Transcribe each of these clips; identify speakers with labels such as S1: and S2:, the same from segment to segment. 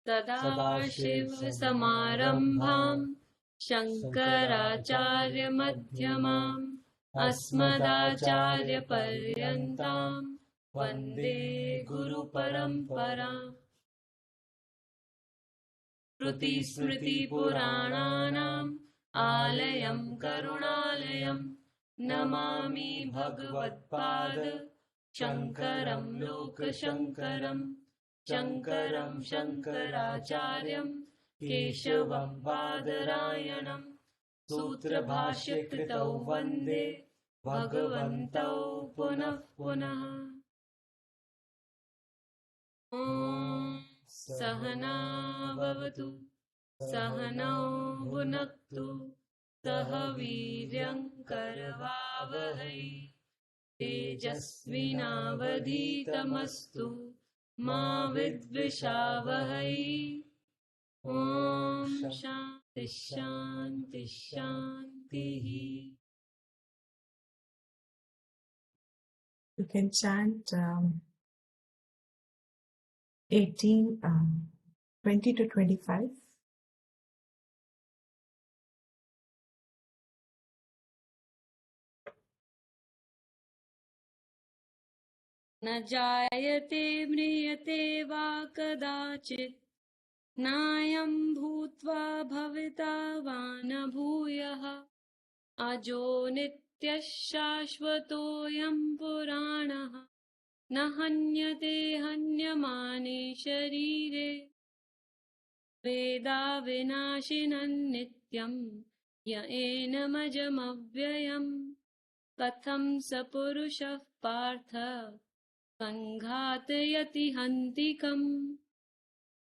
S1: सदाशिवसमारम्भाम् शङ्कराचार्यमध्यमाम् अस्मदाचार्यपर्यन्ताम् वन्दे गुरुपरम्पराम्। श्रुतिस्मृतिपुराणानाम् आलयम् करुणालयम् नमामि भगवत्पाद शङ्करम् लोकशङ्करम्। शङ्करम् शङ्कराचार्यम् केशवम् बादरायणम् सूत्रभाष्यकृतौ वन्दे भगवन्तौ पुनः पुनः। ॐ सहना भवतु सहनौ भुनक्तु सह वीर्यङ्करवावहै तेजस्विनावधीतमस्तु मा विद्विषावहै। ॐ शान्ति शान्ति शान्तिः।
S2: You can chant 20 to 25.
S1: न जायते म्रियते वा कदाचित् नायं भूत्वा भविता वा न भूयः अजो नित्यः शाश्वतोऽयं पुराणः न हन्यते हन्यमाने शरीरे वेदा विनाशिनः नित्यं य एनमजमव्ययम् कथं स पुरुषः पार्थ सङ्घातयति हन्तिकम्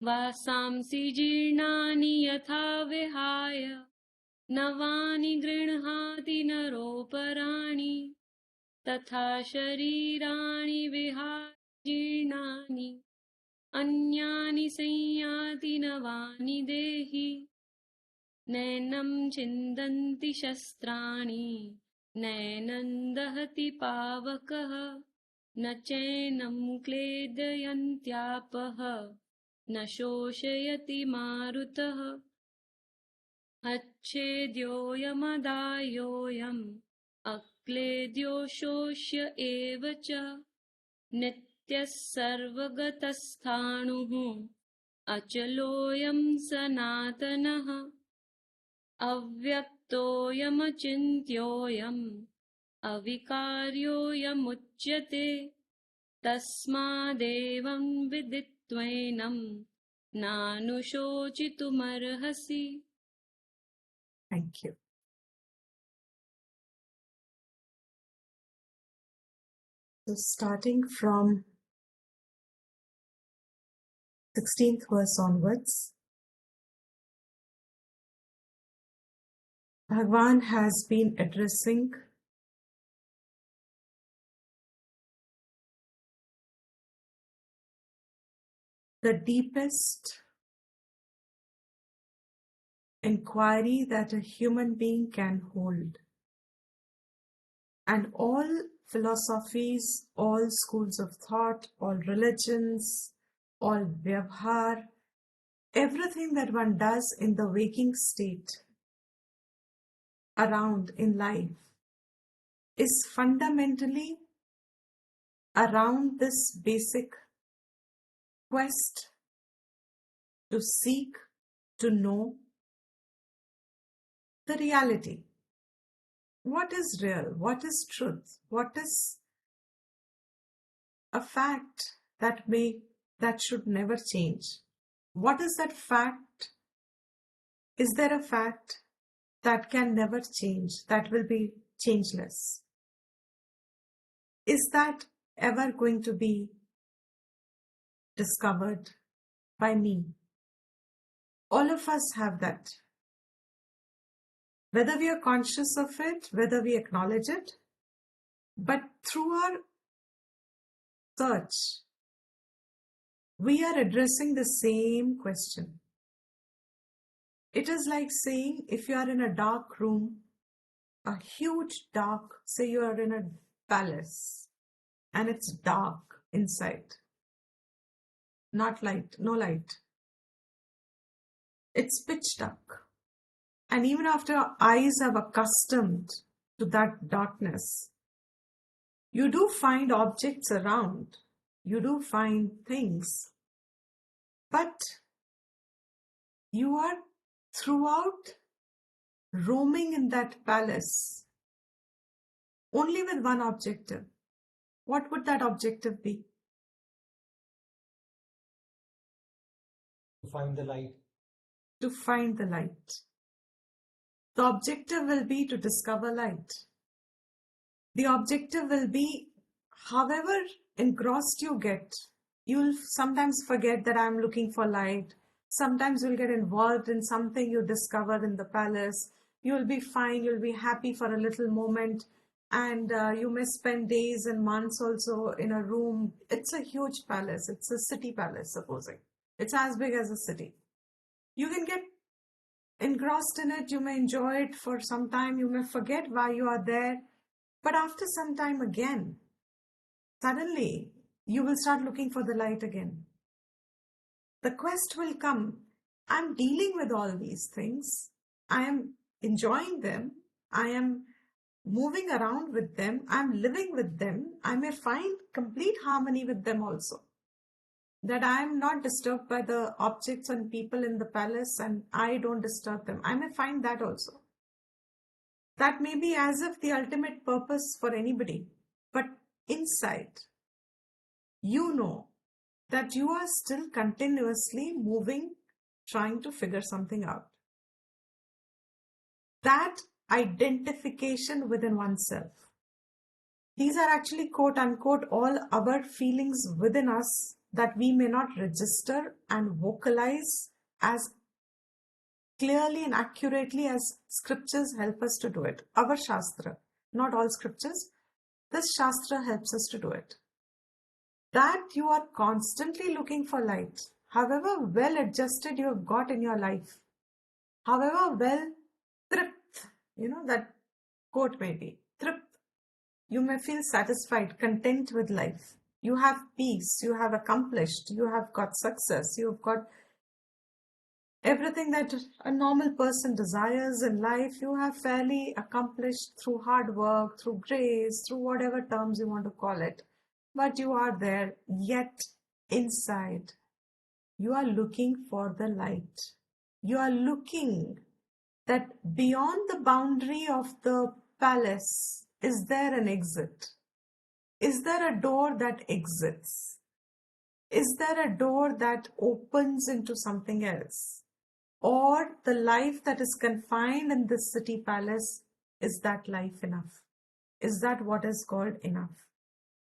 S1: वासांसि जीर्णानि यथा विहाय नवानि गृह्णाति नरोपराणि तथा शरीराणि विहाय जीर्णानि अन्यानि संयाति नवानि देहि नैनं छिन्दन्ति शस्त्राणि नैनं दहति पावकः न चैनं क्लेदयन्त्यापः न शोषयति मारुतः अच्छेद्योऽयमदायोऽयम् अक्लेद्यो शोष्य एव च नित्यः सर्वगतस्थाणुः अचलोऽयं सनातनः अव्यक्तोऽयमचिन्त्योऽयम् अविकार्योऽयमुच्यते तस्मादेवं विदित्वैनं नानुशोचितुमर्हसि।
S2: Thank you. So starting from 16th verse onwards, Bhagavan has been addressing the deepest inquiry that a human being can hold. And all philosophies, all schools of thought, all religions, all vyavhar, everything that one does in the waking state around in life is fundamentally around this basic quest to seek, to know the reality. What is real? What is truth? What is a fact that should never change? What is that fact? Is there a fact that can never change, that will be changeless? Is that ever going to be discovered by me? All of us have that. Whether we are conscious of it, whether we acknowledge it, but through our search, we are addressing the same question. It is like saying, if you are in a dark room, a huge dark, say you are in a palace and it's dark inside, not light, no light. It's pitch dark. And even after our eyes have accustomed to that darkness, you do find objects around, you do find things, but you are throughout roaming in that palace only with one objective. What would that objective be?
S3: To find the light.
S2: To find the light. The objective will be to discover light. The objective will be, however engrossed you get, you'll sometimes forget that I'm looking for light. Sometimes you'll get involved in something you discover in the palace. You'll be fine, you'll be happy for a little moment, and you may spend days and months also in a room. It's a huge palace. It's a city palace, supposing. It's as big as a city. You can get engrossed in it. You may enjoy it for some time. You may forget why you are there. But after some time again, suddenly you will start looking for the light again. The quest will come. I'm dealing with all these things. I am enjoying them. I am moving around with them. I'm living with them. I may find complete harmony with them also. That I am not disturbed by the objects and people in the palace, and I don't disturb them. I may find that also. That may be as if the ultimate purpose for anybody. But inside, you know that you are still continuously moving, trying to figure something out. That identification within oneself. These are actually, quote unquote, all our feelings within us that we may not register and vocalize as clearly and accurately as scriptures help us to do it. Our Shastra, not all scriptures, this Shastra helps us to do it. That you are constantly looking for light, however well adjusted you have got in your life, however well tript, that quote may be, tript, you may feel satisfied, content with life. You have peace, you have accomplished, you have got success, you've got everything that a normal person desires in life. You have fairly accomplished through hard work, through grace, through whatever terms you want to call it. But you are there, yet inside, you are looking for the light. You are looking that beyond the boundary of the palace, is there an exit? Is there a door that exits? Is there a door that opens into something else? Or the life that is confined in this city palace, is that life enough? Is that what is called enough?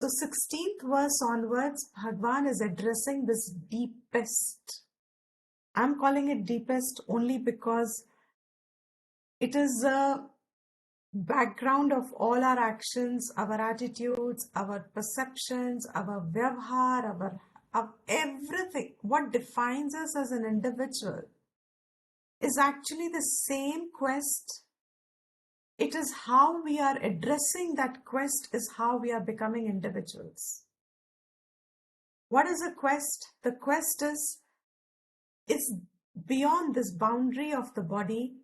S2: So 16th verse onwards, Bhagavan is addressing this deepest. I'm calling it deepest only because it is a background of all our actions, our attitudes, our perceptions, our vyavhar, our everything. What defines us as an individual is actually the same quest. It is how we are addressing that quest is how we are becoming individuals. What is a quest? The quest is beyond this boundary of the body,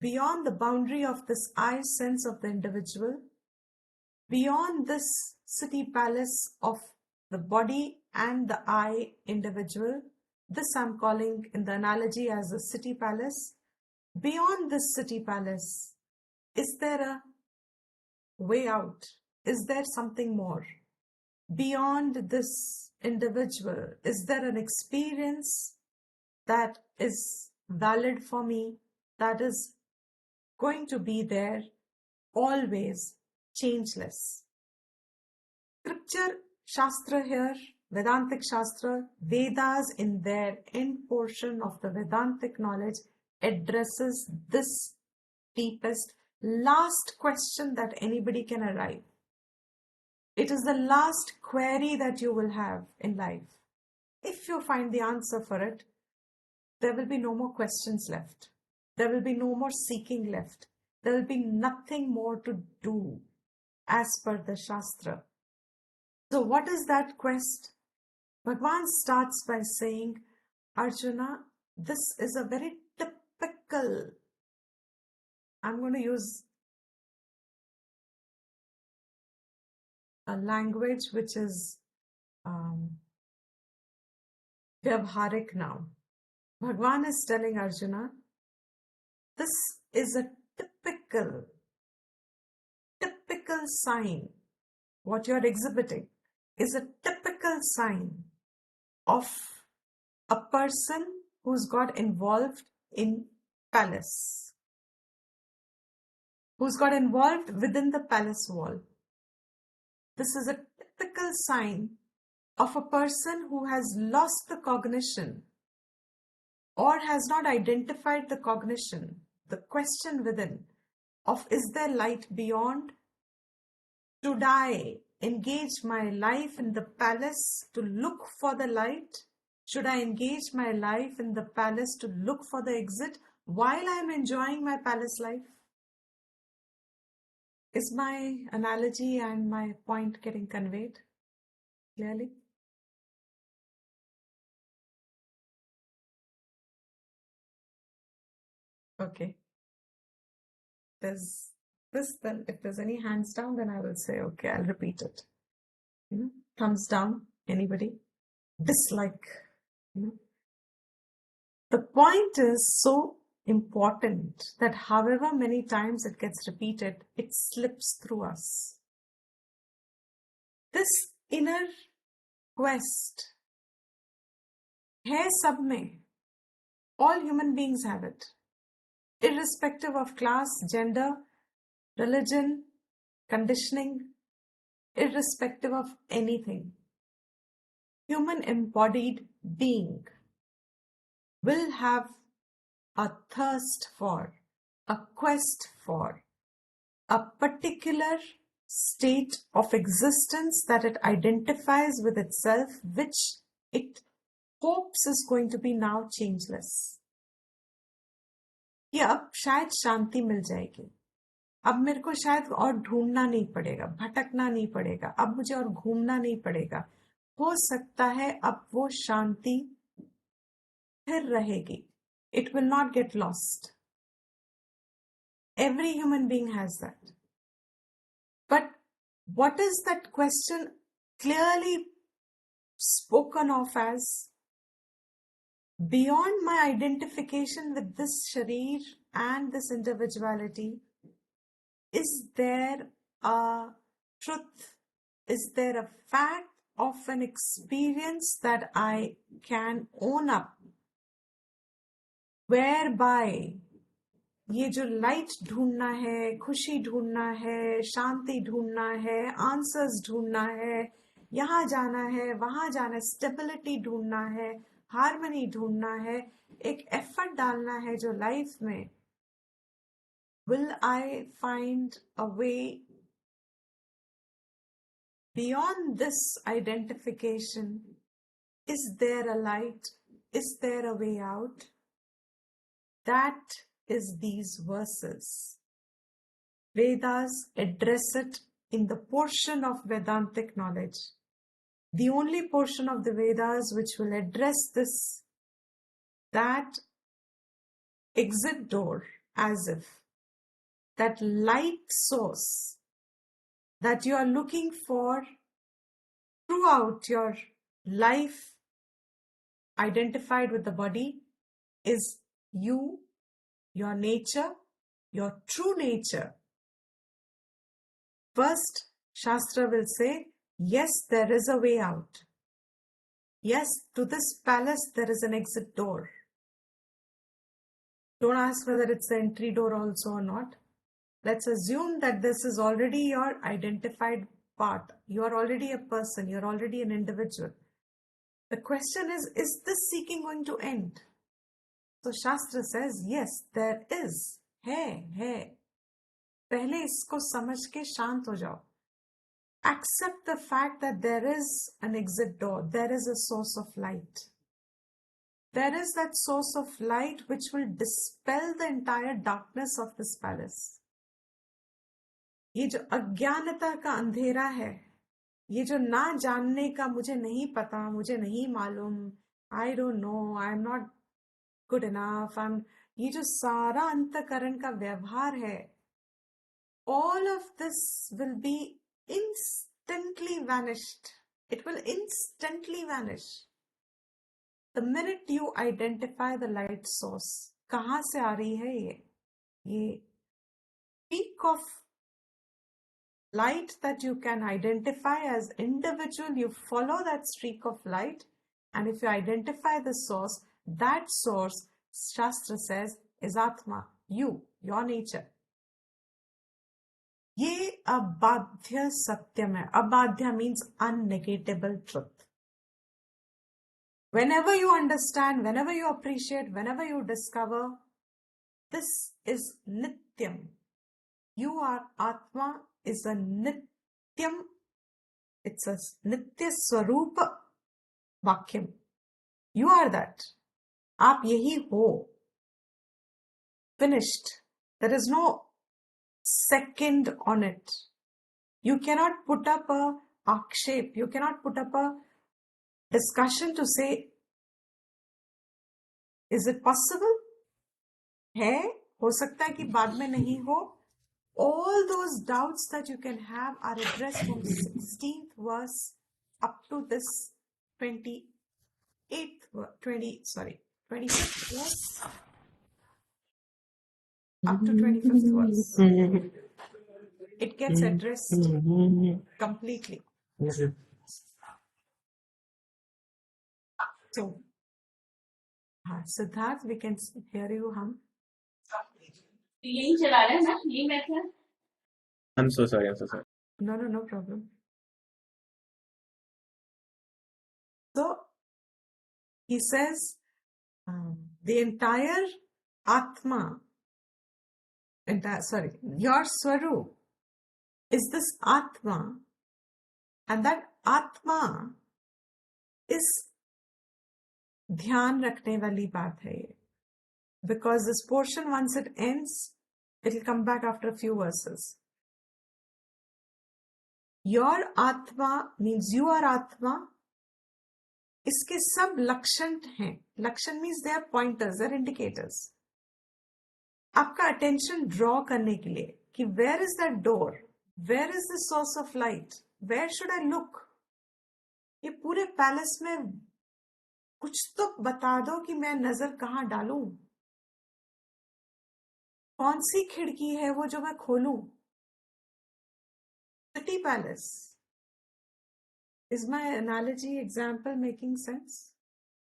S2: beyond the boundary of this I sense of the individual, beyond this city palace of the body and the I individual. This I'm calling in the analogy as a city palace. Beyond this city palace, is there a way out? Is there something more? Beyond this individual, is there an experience that is valid for me, that is going to be there always, changeless? Scripture, Shastra here, Vedantic Shastra, Vedas in their end portion of the Vedantic knowledge addresses this deepest, last question that anybody can arrive. It is the last query that you will have in life. If you find the answer for it, there will be no more questions left. There will be no more seeking left. There will be nothing more to do as per the Shastra. So what is that quest? Bhagavan starts by saying, Arjuna, this is a very typical, I'm going to use a language which is vyavharik now. Bhagwan is telling Arjuna, this is a typical sign. What you're exhibiting is a typical sign of a person who's got involved in palace, who's got involved within the palace wall. This is a typical sign of a person who has lost the cognition or has not identified the cognition, the question within of is there light beyond? Should I engage my life in the palace to look for the light? Should I engage my life in the palace to look for the exit while I am enjoying my palace life? Is my analogy and my point getting conveyed clearly? Okay. There's this, then if there's any hands down, then I will say, okay, I'll repeat it. Thumbs down, anybody? Dislike. The point is so important that however many times it gets repeated, it slips through us. This inner quest hai sab mein. All human beings have it, irrespective of class, gender, religion, conditioning, irrespective of anything. Human embodied being will have a thirst for, a quest for, a particular state of existence that it identifies with itself, which it hopes is going to be now changeless. ये अब शायद शांति मिल जाएगी, अब मेरे को शायद और ढूंढना नहीं पड़ेगा, भटकना नहीं पड़ेगा, अब मुझे और घूमना नहीं पड़ेगा, हो सकता है अब वो शांति फिर रहेगी. It will not get lost. Every human being has that. But what is that question clearly spoken of as? Beyond my identification with this sharir and this individuality, is there a truth? Is there a fact of an experience that I can own up? Whereby ये जो light ढूंढना है, खुशी ढूंढना है, शांति ढूंढना है, answers ढूंढना है, यहाँ जाना है, वहाँ जाना है, स्टेबिलिटी ढूंढना है, हार्मनी ढूंढना है, एक एफर्ट डालना है जो लाइफ में, will I find a way beyond this identification? Is there a light? Is there a way out? That is these verses. Vedas address it in the portion of Vedantic knowledge. The only portion of the Vedas which will address this, that exit door, as if that light source that you are looking for throughout your life identified with the body is you, your nature, your true nature. First, Shastra will say, yes, there is a way out. Yes, to this palace there is an exit door. Don't ask whether it's the entry door also or not. Let's assume that this is already your identified part. You are already a person. You're already an individual. The question is this seeking going to end? So Shastra says, yes, there is. है. पहले इसको समझ के शांत हो जाओ. Accept the fact that there is an exit door. There is a source of light. There is that source of light which will dispel the entire darkness of this palace. ये जो अज्ञानता का अंधेरा है, ये जो ना जानने का मुझे नहीं पता, मुझे नहीं मालूम, I don't know, I'm not good enough, ये जो सारा अंतकरण का व्यवहार है, all of this will be instantly vanished. It will instantly vanish. The minute you identify the light source, कहाँ से आ रही है ये peak of light that you can identify as individual, you follow that streak of light, and if you identify the source, that source, Shastra says, is Atma, you, your nature. ये अबाध्य सत्यम है. Abadhya means unnegatable truth. Whenever you understand, whenever you appreciate, whenever you discover, this is Nityam. You are Atma is a Nityam. It's a Nitya Swarupa Vakyam. You are that. आप यही हो. Finished. There is no second on it. You cannot put up a akshep. You cannot put up a discussion to say, is it possible? है, हो सकता है कि बाद में नहीं हो. All those doubts that you can have are addressed from 16th verse up to this 25th verse. Up to 25th verse. It gets addressed completely. So, Siddharth, we can hear you hum.
S4: यही चला रहा है ना, यही बैठा.
S5: I'm so sorry.
S2: No problem. So, he says, the entire Atma, your Swarup is this Atma, and that Atma is ध्यान रखने वाली बात है ये. Because this portion, once it ends, it will come back after a few verses. Your Atma means you are Atma. इसके सब लक्षण हैं. लक्षण means they are pointers, they are indicators. आपका attention draw करने के लिए कि where is that door? Where is the source of light? Where should I look? ये पूरे पैलेस में कुछ तो बता दो कि मैं नजर कहाँ डालूं. कौन सी खिड़की है वो जो मैं खोलूं? City palace. Is my analogy example making sense?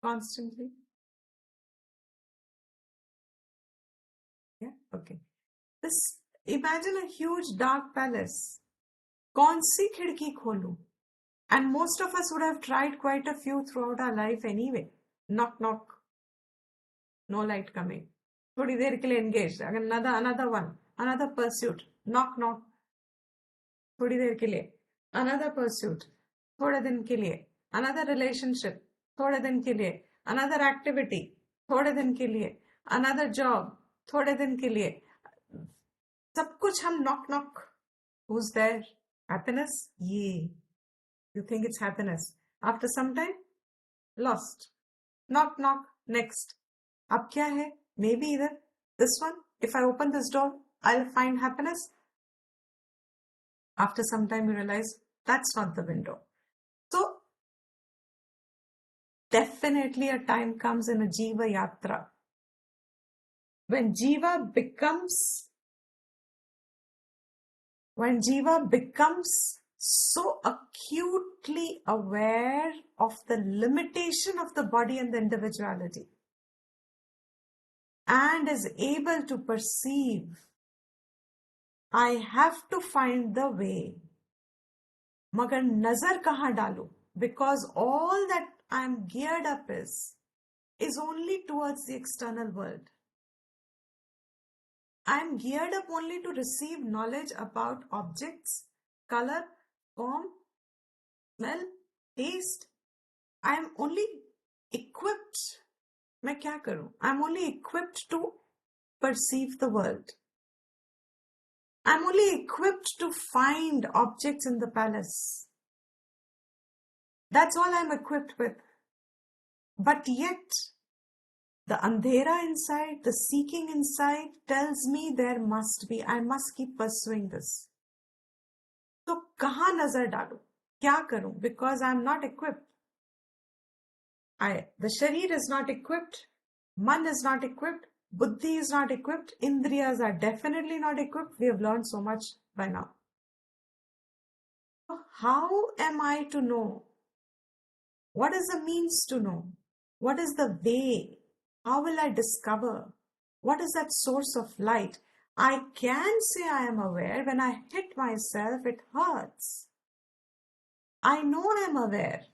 S2: Constantly? Yeah, okay. Imagine a huge dark palace. कौन सी खिड़की खोलूं? And most of us would have tried quite a few throughout our life anyway. Knock, knock. No light coming. थोड़ी देर के लिए engaged. Another one. Another pursuit. Knock, knock. थोड़ी देर के लिए. Another pursuit. थोड़े दिन के लिए. Another relationship. थोड़े दिन के लिए. Another activity. थोड़े दिन के लिए. Another job. थोड़े दिन के लिए. सब कुछ हम knock, knock. Who's there? Happiness? Yeah. You think it's happiness. After some time, lost. Knock, knock. Next. अब क्या है? Maybe either this one. If I open this door, I'll find happiness. After some time, you realize that's not the window. So, definitely a time comes in a Jiva Yatra when Jiva becomes so acutely aware of the limitation of the body and the individuality and is able to perceive, I have to find the way. मगर नजर कहाँ डालूं? Because all that I'm geared up is only towards the external world. I'm geared up only to receive knowledge about objects, color, form, smell, taste. I'm only equipped. मैं क्या करूं? I'm only equipped to perceive the world. I'm only equipped to find objects in the palace. That's all I'm equipped with. But yet, The andhera inside, the seeking inside tells me there must be, I must keep pursuing this. So kahan nazar dalu? Kya karu? Because I am not equipped. The sharir is not equipped, man is not equipped, buddhi is not equipped, indriyas are definitely not equipped. We have learned so much by now. How am I to know? What is the means to know? What is the way? How will I discover? What is that source of light? I can say I am aware. When I hit myself, it hurts. I know I am aware.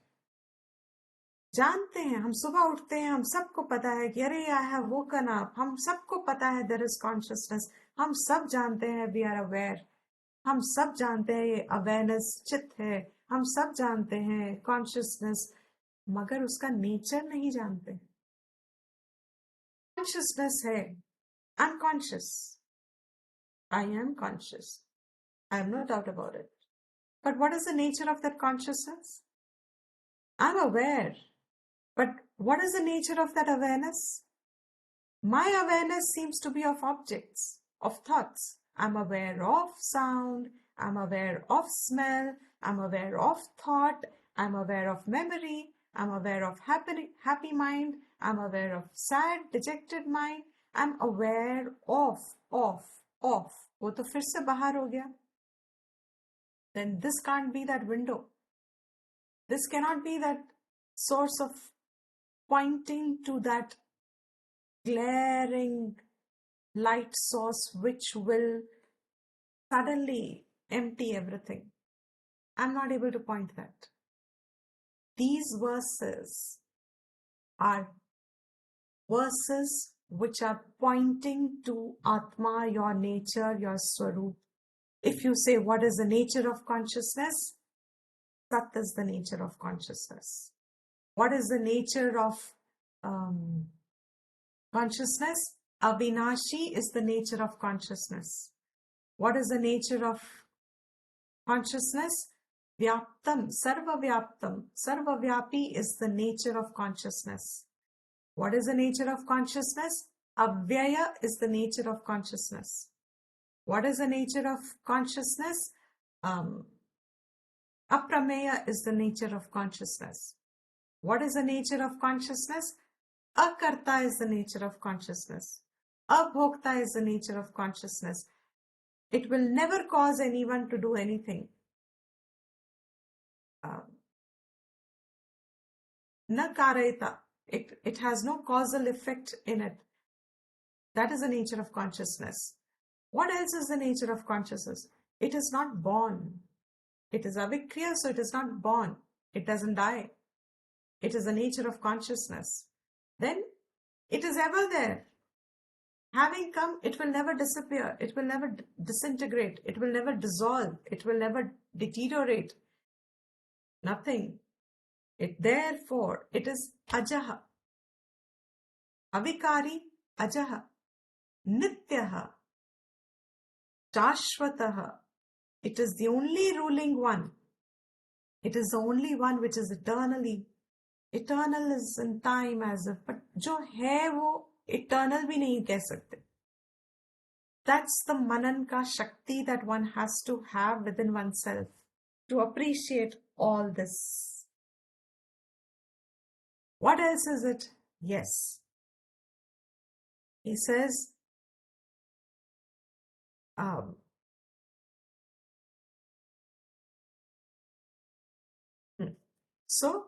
S2: जानते हैं, हम सुबह उठते हैं, हम सबको पता है कि अरे I have woken up. हम सबको पता है there is consciousness. हम सब जानते हैं we are aware. हम सब जानते हैं ये awareness चित्त है. हम सब जानते हैं consciousness. मगर उसका नेचर नहीं जानते. Consciousness है. I'm conscious. I am conscious. I have no doubt about it. But what is the nature of that consciousness? I'm aware. But what is the nature of that awareness? My awareness seems to be of objects, of thoughts. I'm aware of sound. I'm aware of smell. I'm aware of thought. I'm aware of memory. I'm aware of happy mind. I'm aware of sad, dejected mind. I'm aware of. वो तो फिर से बाहर हो गया. Then this can't be that window. This cannot be that source of pointing to that glaring light source which will suddenly empty everything. I'm not able to point that. These verses are verses which are pointing to Atma, your nature, your Swarup. If you say, what is the nature of consciousness? Sat is the nature of consciousness. What is the nature of consciousness? Avinashi is the nature of consciousness. What is the nature of consciousness? Vyaptam, Sarva Vyaptam. Sarva Vyapi is the nature of consciousness. What is the nature of consciousness? Avyaya is the nature of consciousness. What is the nature of consciousness? Aprameya is the nature of consciousness. What is the nature of consciousness? Akarta is the nature of consciousness. Abhokta is the nature of consciousness. It will never cause anyone to do anything. Na karayita. It has no causal effect in it. That is the nature of consciousness. What else is the nature of consciousness? It is not born. It is avikriya, so it is not born. It doesn't die. It is the nature of consciousness. Then it is ever there. Having come, it will never disappear. It will never disintegrate. It will never dissolve. It will never deteriorate. Nothing. Therefore, it is ajaha. Avikari, ajaha. Nityaha. Shashvataha. It is the only ruling one. It is the only one which is eternally. Eternal is in time as if, but जो है वो eternal भी नहीं कह सकते. That's the manan ka shakti that one has to have within oneself to appreciate all this. What else is it? Yes. He says, so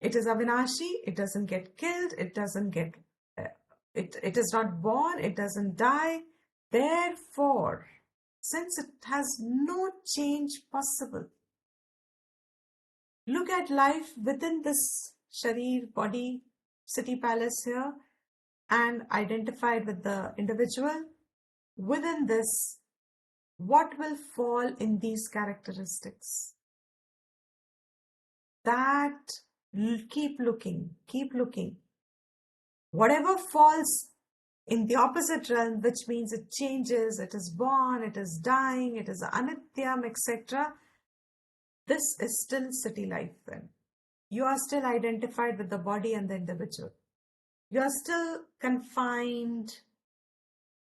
S2: it is Avinashi, it doesn't get killed, it doesn't get, it is not born, it doesn't die. Therefore, since it has no change possible, look at life within this sharir, body, city palace here, and identify it with the individual. Within this, what will fall in these characteristics? That keep looking. Whatever falls in the opposite realm, which means it changes, it is born, it is dying, it is anityam, etc. This is still city life then. You are still identified with the body and the individual. You are still confined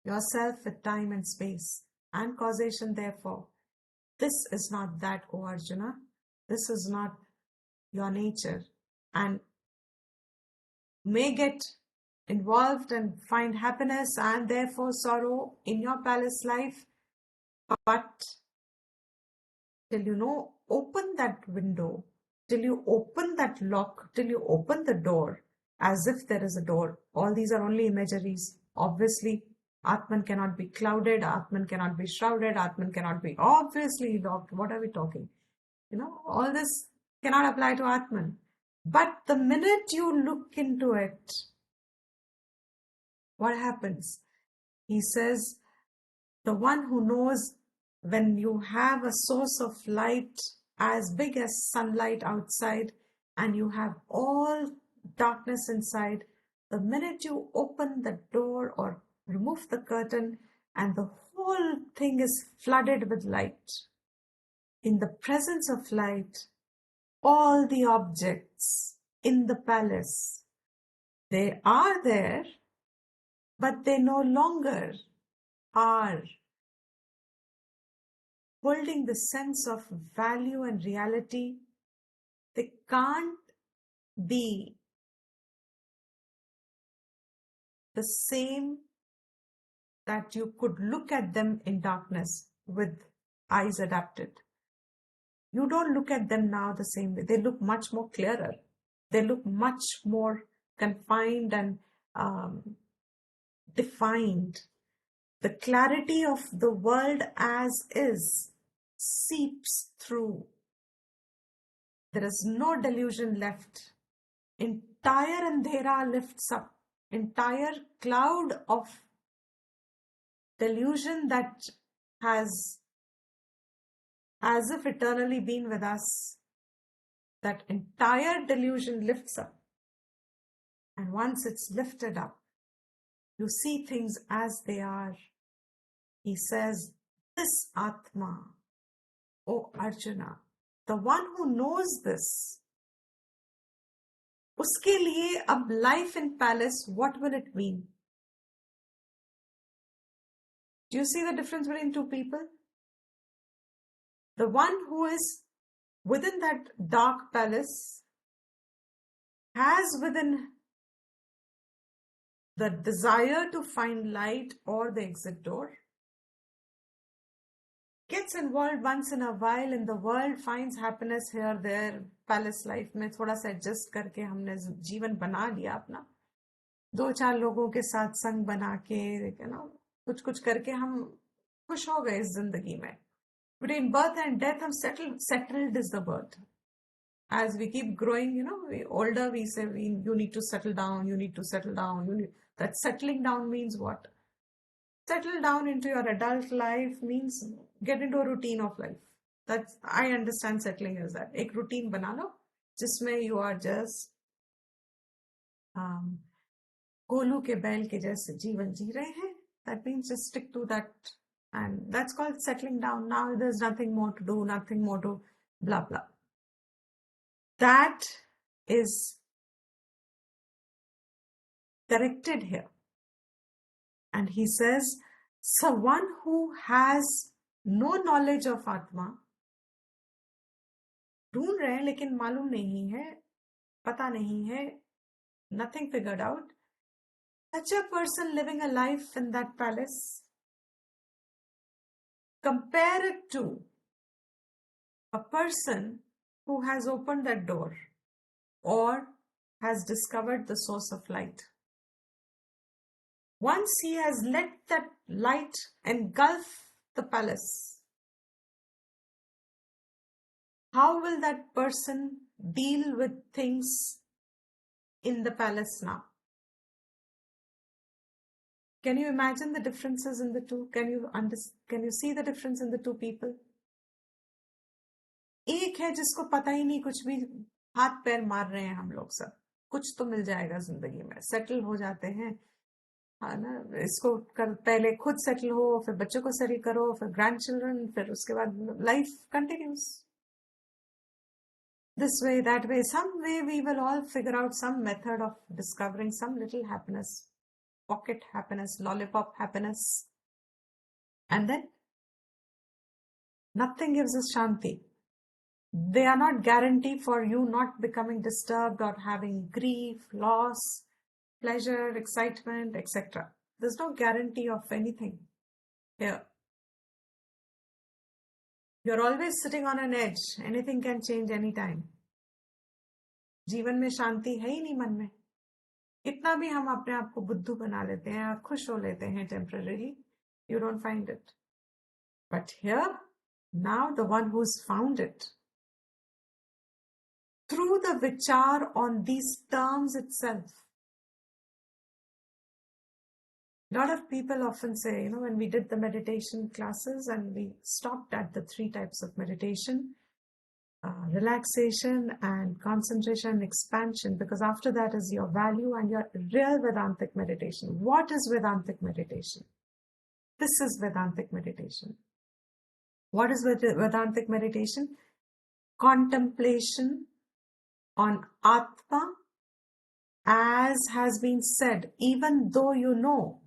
S2: yourself with time and space and causation. Therefore, this is not that, O Arjuna. This is not your nature, and may get involved and find happiness and therefore sorrow in your palace life. But till you know, open that window, till you open that lock, till you open the door, as if there is a door. All these are only imageries. Obviously, Atman cannot be clouded, Atman cannot be shrouded, Atman cannot be obviously locked. What are we talking? All this cannot apply to Atman. But the minute you look into it, what happens? He says, the one who knows, when you have a source of light as big as sunlight outside and you have all darkness inside, the minute you open the door or remove the curtain and the whole thing is flooded with light, in the presence of light, all the objects in the palace, they are there, but they no longer are holding the sense of value and reality. They can't be the same that you could look at them in darkness with eyes adapted. You don't look at them now the same way. They look much more clearer. They look much more confined and defined. The clarity of the world as is seeps through. There is no delusion left. Entire andhera lifts up. Entire cloud of delusion that has as if eternally been with us. That entire delusion lifts up. And once it's lifted up, you see things as they are. He says, this Atma, O Arjuna, the one who knows this, uske liye ab life in palace, what will it mean? Do you see the difference between two people? The one who is within that dark palace has within the desire to find light or the exit door, gets involved once in a while in the world, finds happiness here, there, palace life में थोड़ा सा adjust करके हमने जीवन बना लिया अपना, 2-4 लोगों के साथ संग बना के, कुछ करके हम खुश हो गए इस जिंदगी में. Between birth and death, हम settled is the word. As we keep growing, we older, we say you need to settle down, you need to settle down. That settling down means what? Settle down into your adult life means get into a routine of life. That's, I understand settling is that. एक routine बना लो, जिसमें you are just कोलू के बैल के जैसे जीवन जी रहे हैं. That means just stick to that. And that's called settling down. Now there's nothing more to do, nothing more to blah, blah. That is corrected here. And he says, so one who has no knowledge of Atma, ढूंढ रहे हैं लेकिन मालूम नहीं है, पता नहीं है, nothing figured out. Such a person living a life in that palace, compare it to a person who has opened that door or has discovered the source of light. Once he has let that light engulf the palace, how will that person deal with things in the palace now? Can you imagine the differences in the two? Can you see the difference in the two people? एक है जिसको पता ही नहीं, कुछ भी हाथ पैर मार रहे हैं हम लोग सब, कुछ तो मिल जाएगा जिंदगी में, सेटल हो जाते हैं, है ना. इसको पहले खुद सेटल हो, फिर बच्चों को सेटल करो, फिर ग्रैंड चिल्ड्रन, फिर उसके बाद life continuous. this way, that way, some way we will all figure out some method of discovering some little happiness, pocket happiness, lollipop happiness. And then nothing gives us shanti. They are not guarantee for you not becoming disturbed or having grief, loss, pleasure, excitement, etc. There's no guarantee of anything here. You're always sitting on an edge. Anything can change anytime. जीवन में शांति है ही नहीं मन में. इतना भी हम अपने आप को बुद्धू बना लेते हैं और खुश हो लेते हैं temporarily. You don't find it. But here, now the one who's found it, through the vichar on these terms itself. A lot of people often say, when we did the meditation classes and we stopped at the 3 types of meditation, relaxation and concentration and expansion, because after that is your value and your real Vedantic meditation. What is Vedantic meditation? This is Vedantic meditation. What is Vedantic meditation? Contemplation on Atma, as has been said, even though you know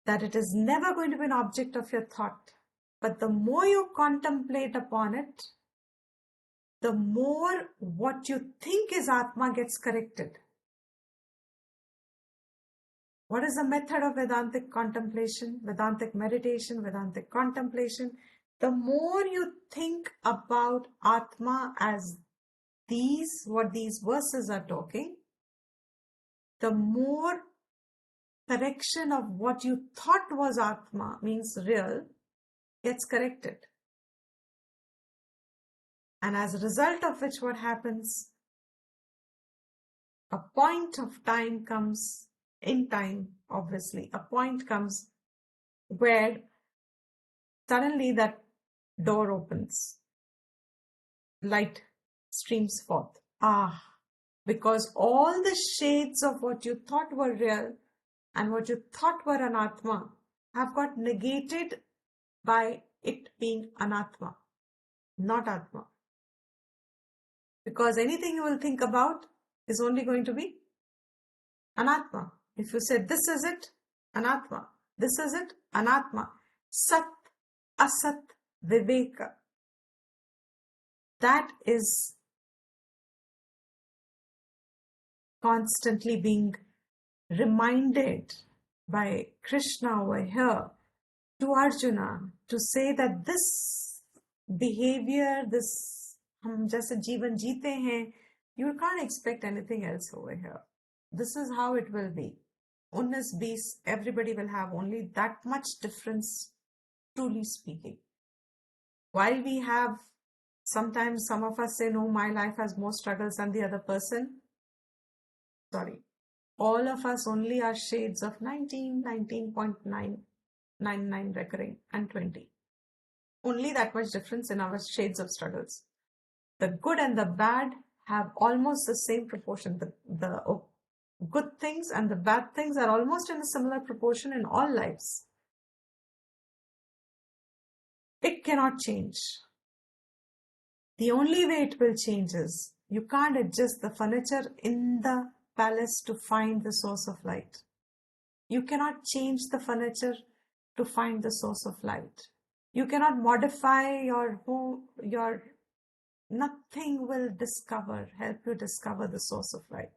S2: that it is never going to be an object of your thought, but the more you contemplate upon it, the more what you think is Atma gets corrected. What is the method of Vedantic contemplation, Vedantic meditation, Vedantic contemplation? The more you think about Atma as what these verses are talking, the more correction of what you thought was Atma, means real, gets corrected. And as a result of which, what happens? A point of time comes, in time, obviously, a point comes where suddenly that door opens, light streams forth. Because all the shades of what you thought were real and what you thought were anatma have got negated by it being anatma, not atma. Because anything you will think about is only going to be anatma. If you say this is it, anatma. This is it, anatma. Sat, asat, viveka. That is constantly being reminded by Krishna over here to Arjuna to say that this behavior, this hum jaise jeevan jeete hain, you can't expect anything else over here. This is how it will be. 19-20, everybody will have only that much difference, truly speaking. While we have, sometimes some of us say, no, my life has more struggles than the other person. Sorry. All of us only are shades of 19, 19.999 recurring and 20. Only that much difference in our shades of struggles. The good and the bad have almost the same proportion. The good things and the bad things are almost in a similar proportion in all lives. It cannot change. The only way it will change is you can't adjust the furniture in the palace to find the source of light. You cannot change the furniture to find the source of light. You cannot modify your home, nothing will help you discover the source of light.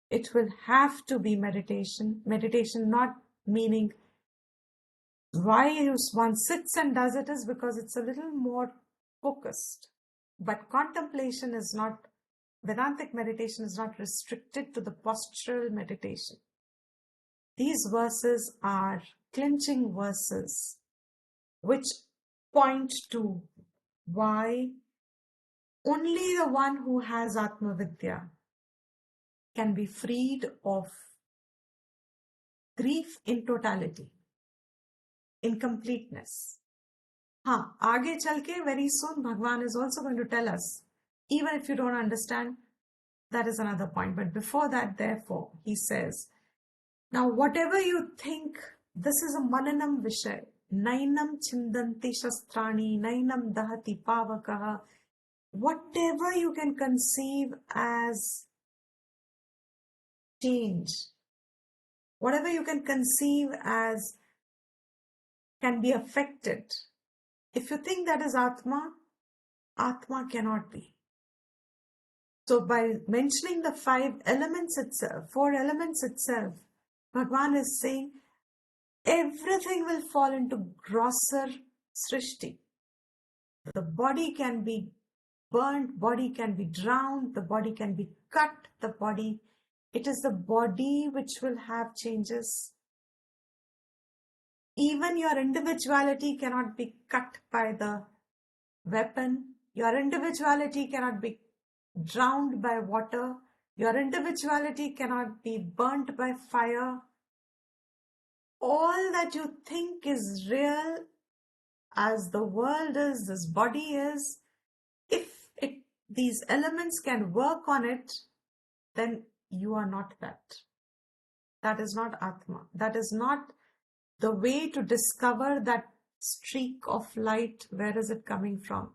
S2: It will have to be meditation. Meditation not meaning why one sits and does it is because it's a little more focused. But contemplation is not, Vedantic meditation is not restricted to the postural meditation. These verses are clinching verses which point to why only the one who has Atma Vidya can be freed of grief in totality, in completeness. Aage chalke, very soon Bhagwan is also going to tell us, even if you don't understand, that is another point. But before that, therefore, he says, now whatever you think, this is a mananam vishay. Nainam chindanti shastrani, nainam dahati pavakaha. whatever you can conceive as change, whatever you can conceive as can be affected. If you think that is Atma, Atma cannot be. So by mentioning the 4 elements itself, Bhagavan is saying everything will fall into grosser srishti. The body can be burnt, body can be drowned, the body can be cut, it is the body which will have changes. Even your individuality cannot be cut by the weapon. Your individuality cannot be drowned by water. Your individuality cannot be burnt by fire. All that you think is real, as the world is, this body is, if these elements can work on it, then you are not that. That is not Atma. That is not the way to discover that streak of light. Where is it coming from?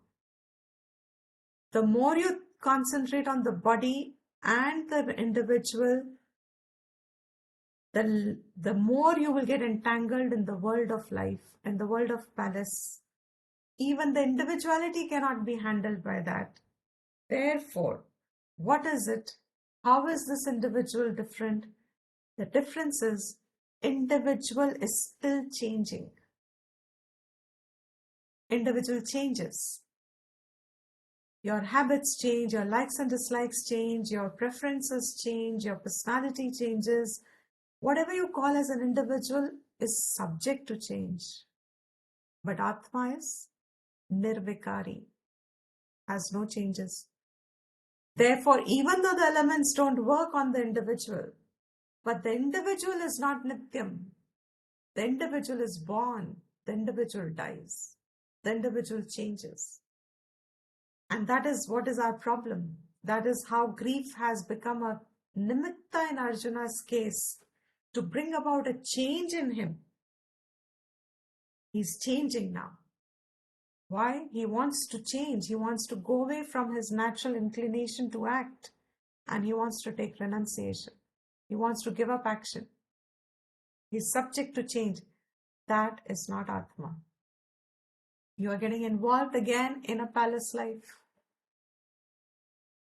S2: The more you concentrate on the body and the individual, the more you will get entangled in the world of life, in the world of palace. Even the individuality cannot be handled by that. Therefore, what is it? How is this individual different? The difference is, individual is still changing. Individual changes. Your habits change, your likes and dislikes change, your preferences change, your personality changes. Whatever you call as an individual is subject to change. But Atma is nirvikari, has no changes. Therefore, even though the elements don't work on the individual, but the individual is not nityam. The individual is born, the individual dies, the individual changes. And that is what is our problem. That is how grief has become a nimitta in Arjuna's case, to bring about a change in him. He's changing now. Why? He wants to change. He wants to go away from his natural inclination to act. And he wants to take renunciation. He wants to give up action. He's subject to change. That is not Atma. You are getting involved again in a palace life.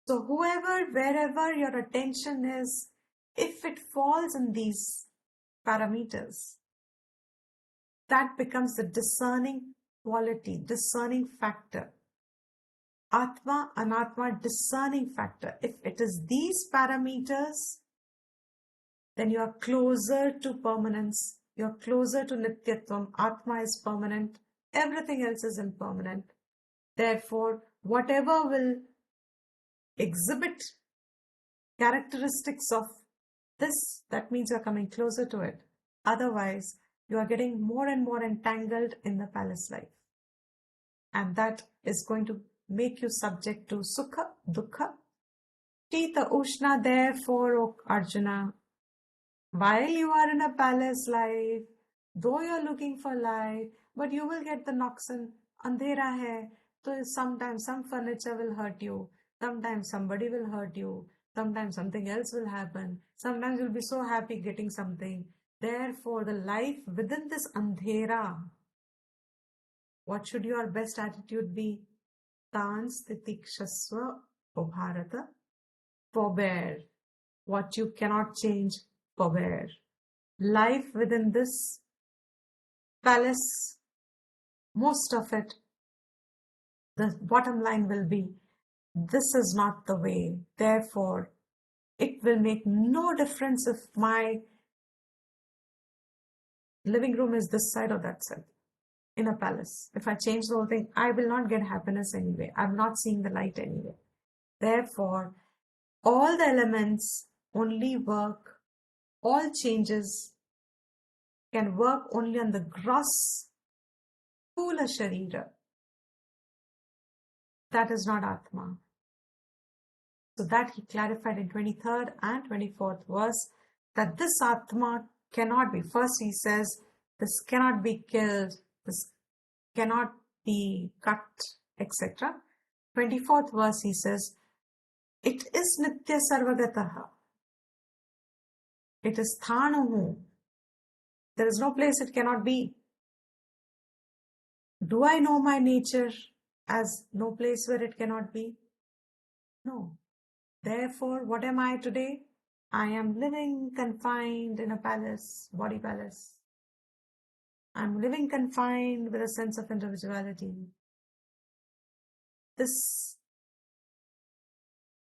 S2: So wherever your attention is, if it falls in these parameters, that becomes the discerning quality, discerning factor. Atma, Anatma, discerning factor. If it is these parameters, then you are closer to permanence. You are closer to Nityatvam. Atma is permanent. Everything else is impermanent. Therefore, whatever will exhibit characteristics of this, that means you are coming closer to it. Otherwise, you are getting more and more entangled in the palace life. And that is going to make you subject to Sukha, Dukkha, Shita, Ushna. Therefore, O Arjuna, while you are in a palace life, though you are looking for light, but you will get the knocks in andhera hai. So sometimes some furniture will hurt you. Sometimes somebody will hurt you. Sometimes something else will happen. Sometimes you'll be so happy getting something. Therefore, the life within this andhera, what should your best attitude be? Tans titikshasva O Bharata. Forbear. What you cannot change, forbear. Life within this palace, most of it, the bottom line will be, this is not the way. Therefore, it will make no difference if my living room is this side or that side in a palace. If I change the whole thing, I will not get happiness anyway. I'm not seeing the light anyway. Therefore, all the elements only work, all changes can work only on the gross Sthula Sharira. That is not Atma. So that he clarified in 23rd and 24th verse, that this Atma cannot be. First he says, this cannot be killed, this cannot be cut, etc. 24th verse he says, it is nitya sarvagataha. It is thanuhu. There is no place it cannot be. Do I know my nature as no place where it cannot be? No. Therefore, what am I today? I am living confined in a palace, body palace. I'm living confined with a sense of individuality. This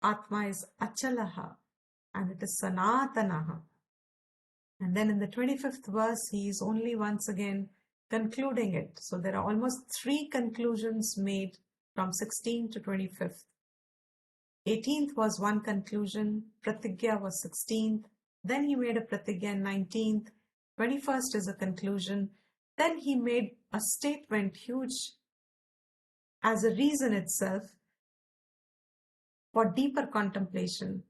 S2: Atma is Achalaha and it is Sanatanaha. And then in the 25th verse, he is only once again concluding it. So there are almost 3 conclusions made from 16th to 25th. 18th was one conclusion, Pratigya was 16th, then he made a Pratigya in 19th, 21st is a conclusion, then he made a statement huge as a reason itself for deeper contemplation,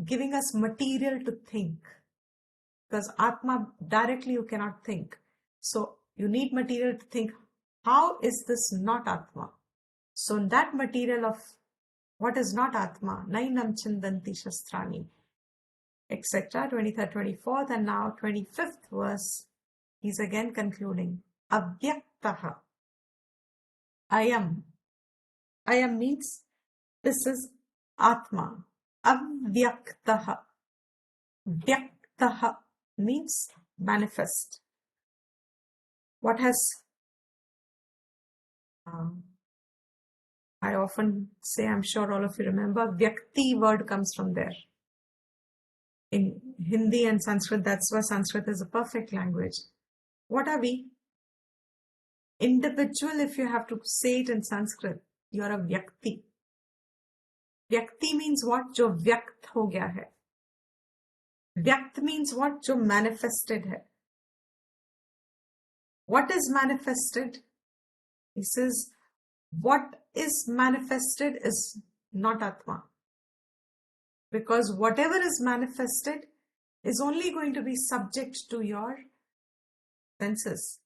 S2: giving us material to think. Because Atma, directly you cannot think. So you need material to think, how is this not Atma? So in that material of what is not Atma, Nainam Chindanti Shastrani, etc. 23rd, 24th, and now 25th verse, he's again concluding. Avyaktaha. Ayam. Ayam means this is Atma. Avyaktaha. Vyaktaha means manifest. What has I often say, I'm sure all of you remember, Vyakti word comes from there. In Hindi and Sanskrit, that's why Sanskrit is a perfect language. What are we? Individual, if you have to say it in Sanskrit, you are a Vyakti. Vyakti means what? Jo vyakt ho gaya hai. Vyakt means what? Jo manifested hai. What is manifested? He says, what is manifested is not Atma. Because whatever is manifested is only going to be subject to your senses.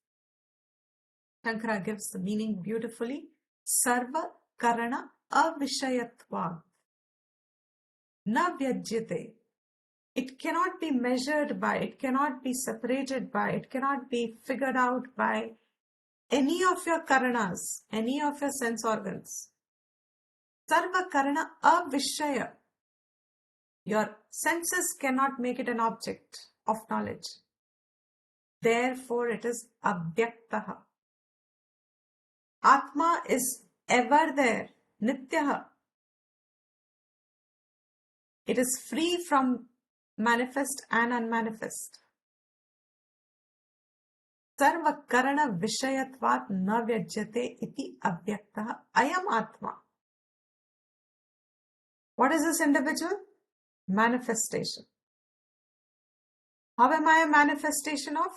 S2: Shankara gives the meaning beautifully. Sarva karana avishayatva na vyajyate. It cannot be measured by, it cannot be separated by, it cannot be figured out by any of your karanas, any of your sense organs. Sarva karana avishaya. Your senses cannot make it an object of knowledge. Therefore, it is avyaktaha. Atma is ever there, nityaha. It is free from manifest and unmanifest. Sarva karana vishayatvat na vyajyate iti avyaktaha ayam atma. What is this individual? Manifestation. How am I a manifestation of?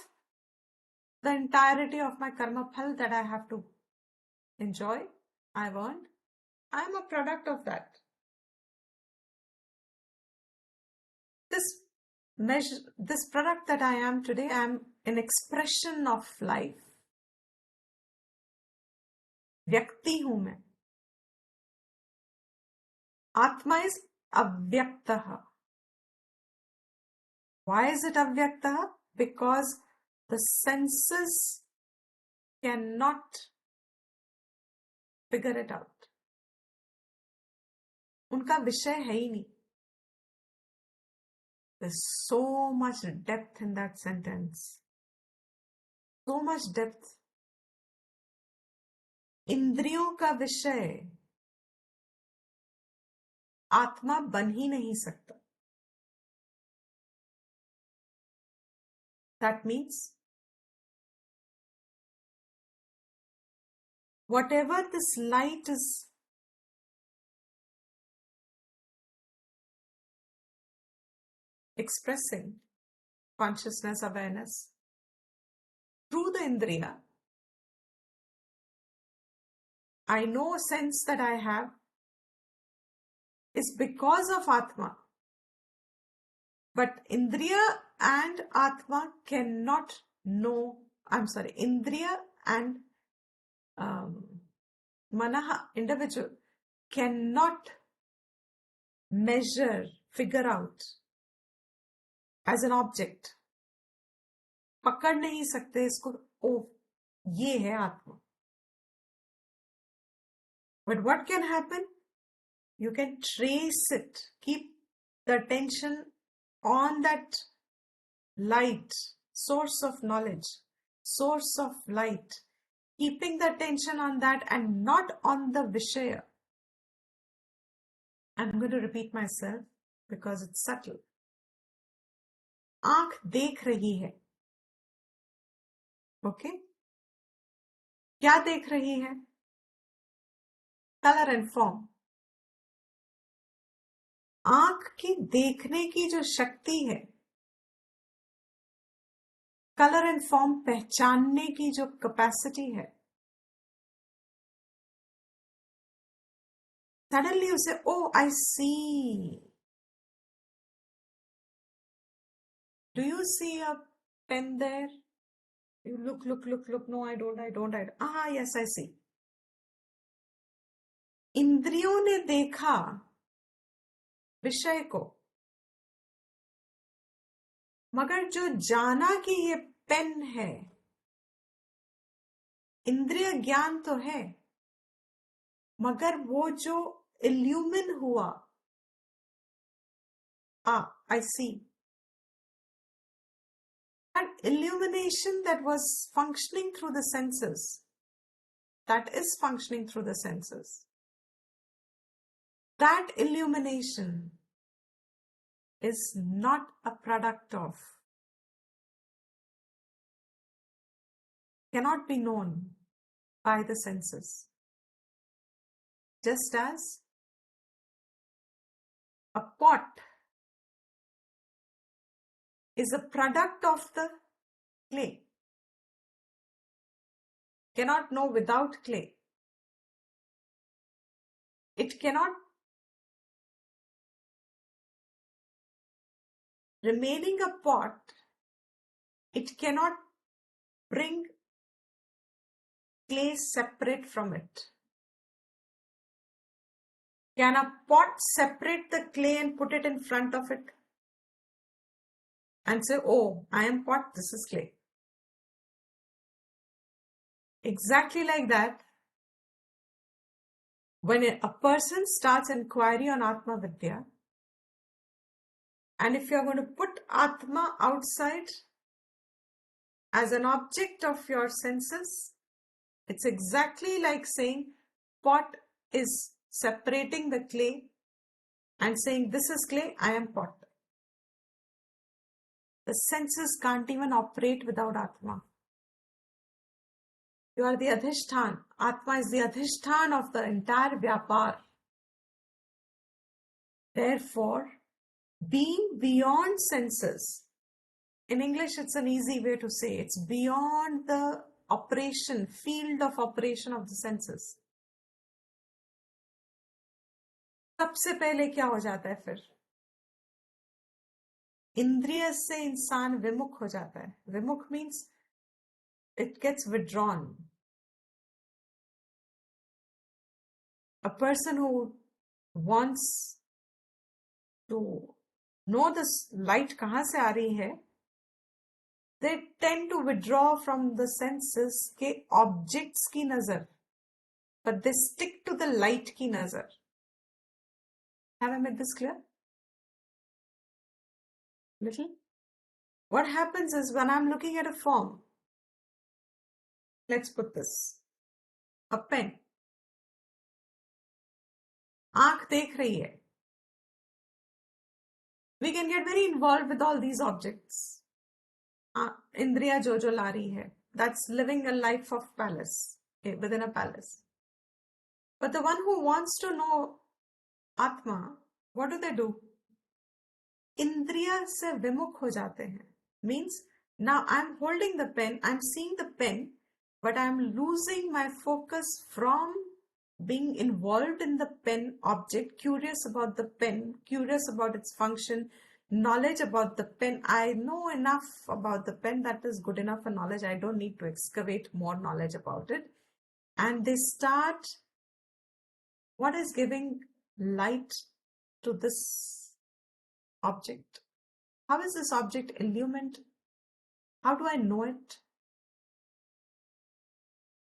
S2: The entirety of my karma phal that I have to enjoy, I've earned. I am a product of that. This product that I am today, I am an expression of life. Vyakti hu main. Atma is avyaktaha. Why is it avyaktaha? Because the senses cannot figure it out. उनका विषय है ही नहीं. There's so much depth in that sentence. So much depth. इंद्रियों का विषय आत्मा बन ही नहीं सकता. That means whatever this light is expressing, consciousness, awareness, through the indriya, I know a sense that I have is because of Atma. But Indriya and Atma cannot know, Indriya and Manaha, individual, cannot measure, figure out as an object. पकड़ नहीं सकते इसको, ओ ये है आत्मा. But what can happen? You can trace it. Keep the attention on that light, source of knowledge, source of light. Keeping the attention on that and not on the Vishaya. I'm going to repeat myself because it's subtle. आंख देख रही है. Okay? क्या देख रही है? Color and form. आंख की देखने की जो शक्ति है, कलर एंड फॉर्म पहचानने की जो कैपेसिटी है, suddenly you say, oh, I see. Do you see a pen there? You look. No, I don't. Ah, yes, I see. इंद्रियों ने देखा विषय को, मगर जो जाना कि ये पेन है, इंद्रिय ज्ञान तो है, मगर वो जो इल्यूमिन हुआ, I see. That illumination that was functioning through the senses, that is functioning through the senses, that illumination is not a product of, cannot be known by the senses. Just as a pot is a product of the clay, cannot know without clay. It cannot, remaining a pot, it cannot bring clay separate from it. Can a pot separate the clay and put it in front of it and say, oh, I am pot, this is clay? Exactly like that, when a person starts inquiry on Atma Vidya, and if you are going to put Atma outside as an object of your senses, it's exactly like saying pot is separating the clay and saying, this is clay, I am pot. The senses can't even operate without Atma. You are the Adhishtan. Atma is the Adhishtan of the entire Vyapar. Therefore, being beyond senses, in English it's an easy way to say, it's beyond the operation, field of operation of the senses. सबसे पहले क्या हो जाता है फिर? इंद्रिय से इंसान विमुख हो जाता है. विमुख means it gets withdrawn. A person who wants to know this light कहाँ से आ रही है, they tend to withdraw from the senses के objects की नजर, but they stick to the light की नजर. Have I made this clear? Little? What happens is when I'm looking at a form, let's put this, a pen. आंख देख रही है. We can get very involved with all these objects. Indriya jo ला रही है. That's living a life of palace, within a palace. But the one who wants to know Atma, what do? Indriya se vimukh ho jate hain. Means, now I'm holding the pen, I'm seeing the pen, but I'm losing my focus from being involved in the pen object, curious about the pen, curious about its function, knowledge about the pen. I know enough about the pen, that is good enough for knowledge. I don't need to excavate more knowledge about it. And they start What is giving light to this object? How is this object illumined? How do I know it?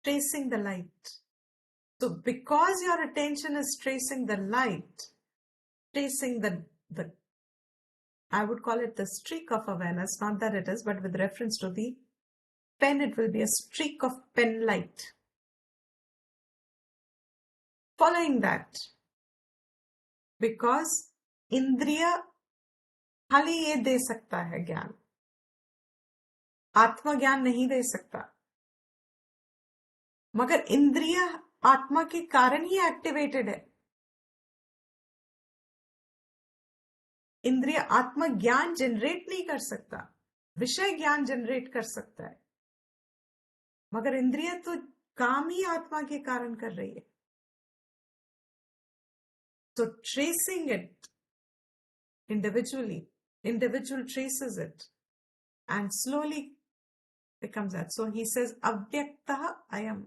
S2: Tracing the light. So because your attention is tracing the light, tracing the I would call it the streak of awareness, not that it is, but with reference to the pen, it will be a streak of pen light. Following that, because इंद्रिय खाली ये दे सकता है ज्ञान, आत्मा ज्ञान नहीं दे सकता, मगर इंद्रिय आत्मा के कारण ही एक्टिवेटेड है. इंद्रिय आत्मा ज्ञान जनरेट नहीं कर सकता, विषय ज्ञान जनरेट कर सकता है, मगर इंद्रिय तो काम ही आत्मा के कारण कर रही है. So tracing it individually, individual traces it and slowly becomes that. So he says, Avyaktaha ayam.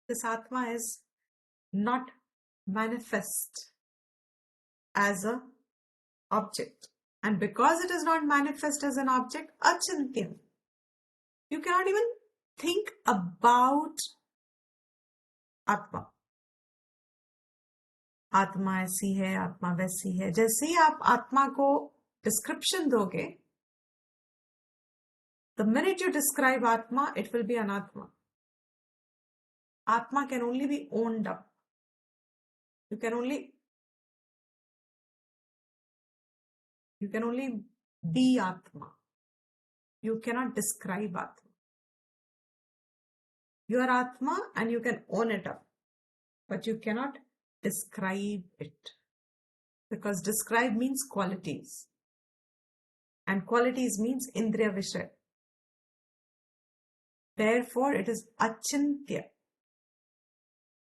S2: This Atma is not manifest as an object. And because it is not manifest as an object, achintya. You cannot even think about Atma. आत्मा ऐसी है, आत्मा वैसी है. जैसे ही आप आत्मा को डिस्क्रिप्शन दोगे, the minute you describe Atma, it will be anatma. Atma can only be owned up. You can only be Atma. You cannot describe Atma. You are Atma and you can own it up, but you cannot describe it, because describe means qualities, and qualities means indriya vishay. Therefore it is achintya.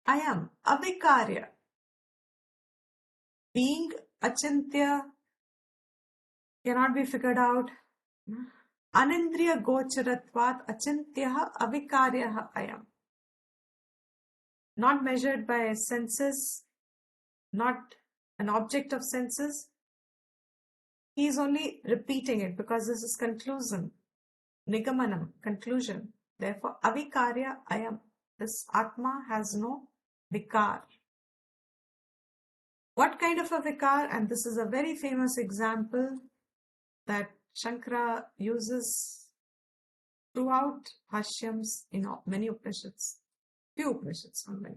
S2: I am avikarya. Being achintya cannot be figured out. Anindriya gocharatvat achintya avikarya I am. Not measured by senses, not an object of senses. He is only repeating it because this is conclusion, nigamanam, conclusion. Therefore, avikarya ayam. This Atma has no vikar. What kind of a vikar? And this is a very famous example that Shankara uses throughout Bhashyams in many Upanishads. Few Upanishads, not many.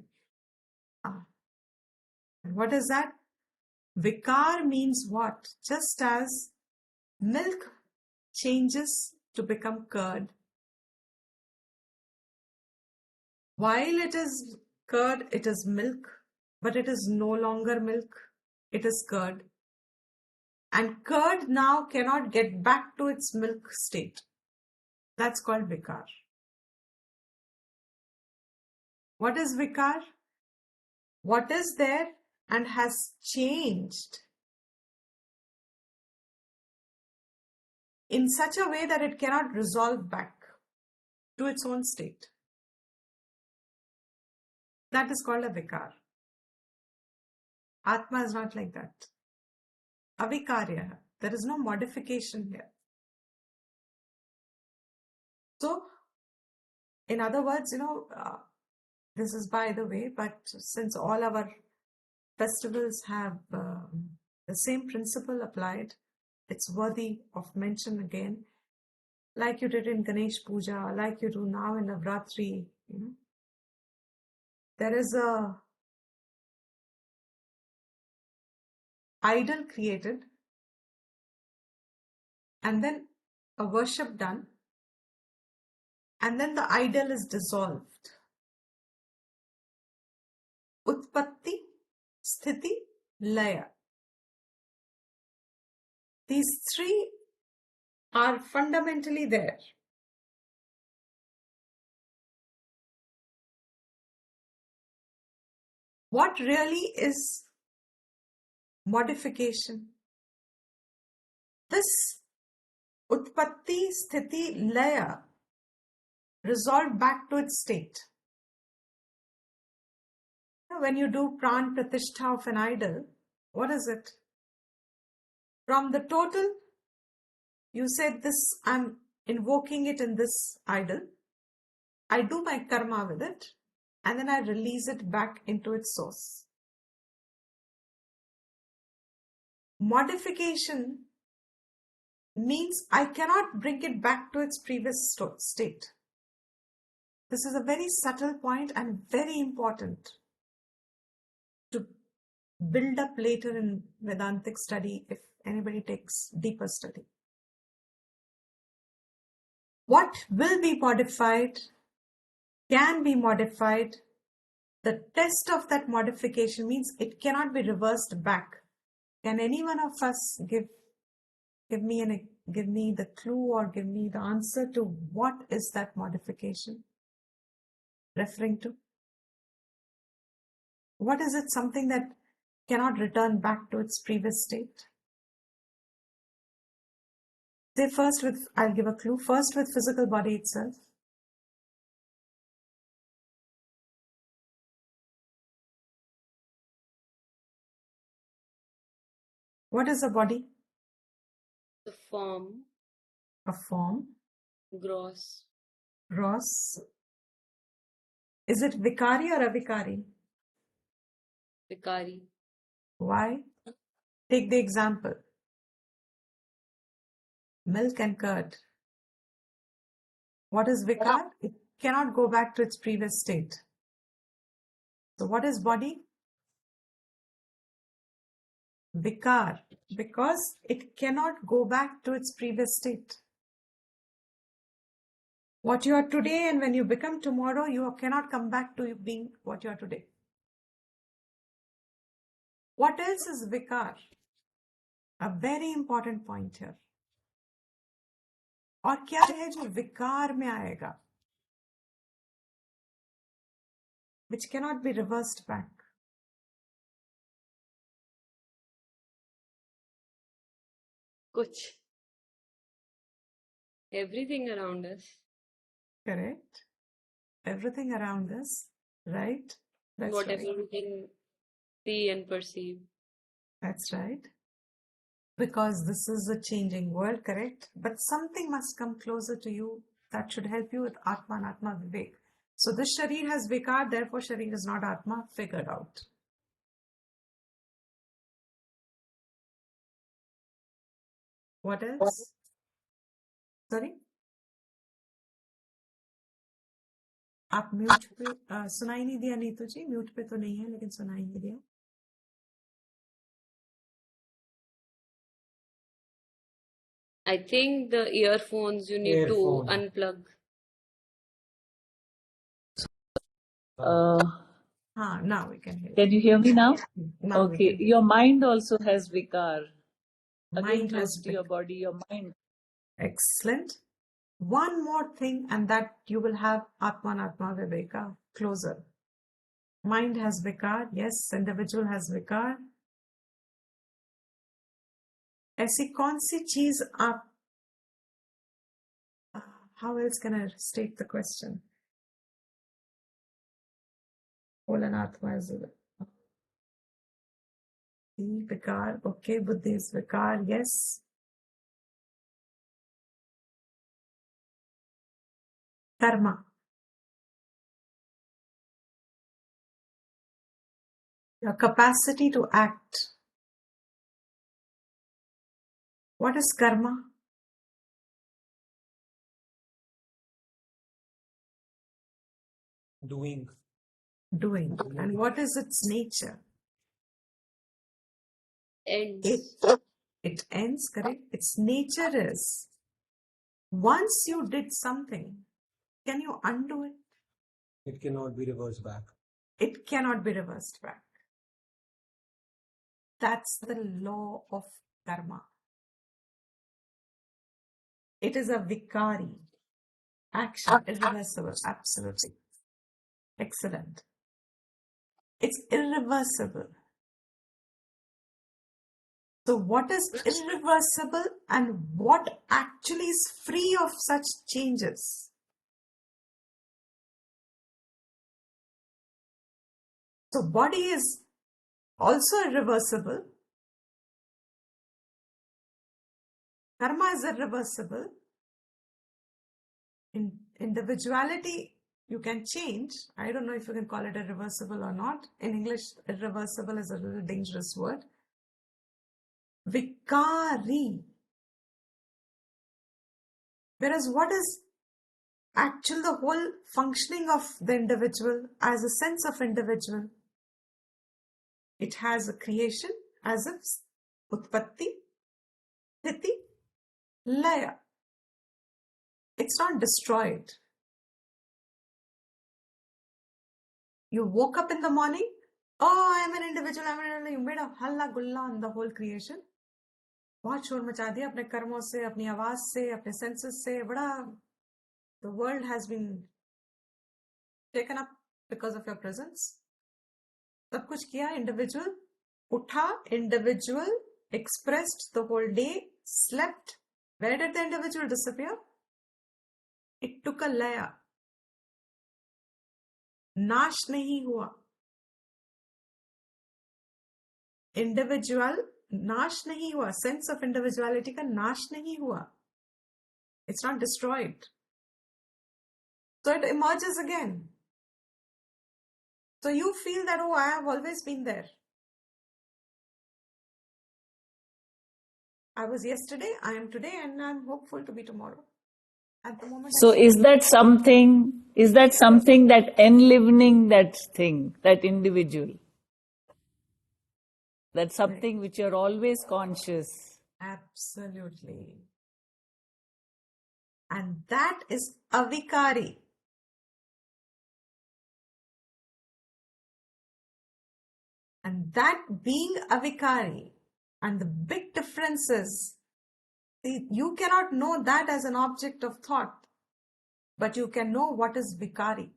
S2: And what is that? Vikar means what? Just as milk changes to become curd. While it is curd, it is milk, but it is no longer milk, it is curd. And curd now cannot get back to its milk state. That's called vikar. What is vikar? What is there and has changed in such a way that it cannot resolve back to its own state. That is called a vikar. Atma is not like that. Avikarya. There is no modification here. So, in other words, this is by the way, but since all our festivals have the same principle applied, it's worthy of mention again. Like you did in Ganesh Puja, like you do now in Navratri, there is a idol created and then a worship done, and then the idol is dissolved. Utpatti, Sthiti, Laya. These three are fundamentally there. What really is modification? This Utpatti, Sthiti, Laya resolved back to its state. When you do pran pratishtha of an idol, what is it? From the total, you said this, I'm invoking it in this idol. I do my karma with it, and then I release it back into its source. Modification means I cannot bring it back to its previous state. This is a very subtle point and very important to build up later in Vedantic study if anybody takes deeper study. What will be modified can be modified. The test of that modification means it cannot be reversed back. Can any one of us give me the clue or give me the answer to what is that modification referring to? What is it? Something that cannot return back to its previous state? Say first with, I'll give a clue, first with physical body itself. What is a body?
S1: The form,
S2: A form.
S1: gross,
S2: Gross. Is it vikari or avikari?
S1: vikari,
S2: Why? Take the example. Milk and curd. What is vikar? It cannot go back to its previous state. So what is body? Vikar, because it cannot go back to its previous state. What you are today and when you become tomorrow, you cannot come back to being what you are today. What else is vikar? A very important point here. और क्या है जो विकार में आएगा? Which cannot be reversed back.
S1: kuch. Everything around us.
S2: Correct. Everything around us, right? That's
S1: Whatever
S2: right.
S1: we can see and perceive.
S2: That's right. Because this is a changing world, correct? But something must come closer to you that should help you with Atma and Atma Vivek. So this Sharir has Vikar, therefore Sharir is not Atma, figured out. What else? Sorry? आप mute पे सुनाई नहीं दिया नीतू जी, mute पे तो नहीं है लेकिन सुनाई नहीं दिया.
S1: I think the earphones you need
S3: Earphone.
S1: to unplug.
S2: Now we can hear.
S6: Can you hear me now?
S2: Now we
S6: Okay.
S2: can.
S6: Your mind also has vikar. Again,
S2: Mind
S6: close
S2: has
S6: to your body, your mind.
S2: Excellent. One more thing, and that you will have Atma and Atma Viveka closer. Mind has Vikar, yes, individual has Vikar. ऐसी कौन सी चीज आप, how else can I state the question? Olan Atma is Vikar, okay, Buddhi is Vikar, yes. Karma. Your capacity to act. What is karma?
S3: Doing.
S2: Doing. And what is its nature?
S1: Ends.
S2: It ends, correct? Its nature is, once you did something, can you undo it?
S3: It cannot be reversed back.
S2: It cannot be reversed back. That's the law of karma. It is a vikari. Action, irreversible, absolutely. Excellent. It's irreversible. So what is irreversible and what actually is free of such changes? So body is also irreversible. Karma is irreversible. Individuality you can change. I don't know if you can call it irreversible or not. In English, irreversible is a little dangerous word. Vikari. Whereas what is actually the whole functioning of the individual as a sense of individual? It has a creation as if utpatti, sthiti, laya. It's not destroyed. You woke up in the morning, oh, I am an individual, you made a halla gulla on the whole creation. बहुत शोर मचा दिया अपने कर्मों से, अपनी आवाज से, अपने सेंसेस से, बड़ा the world has been taken up because of your presence. सब कुछ किया, individual, उठा, individual, expressed the whole day, slept. Where did the individual disappear? It took a laya. नाश नहीं हुआ. Individual नाश नहीं हुआ. Sense of individuality का नाश नहीं हुआ. It's not destroyed. So it emerges again. So you feel that, oh, I have always been there. I was yesterday, I am today, and I'm hopeful to be tomorrow. At the moment.
S6: So is that something that enlivening that thing, that individual? That's something which you're always conscious.
S2: Absolutely. And that is avikari. And that being avikari, and the big difference is, you cannot know that as an object of thought, but you can know what is vikari.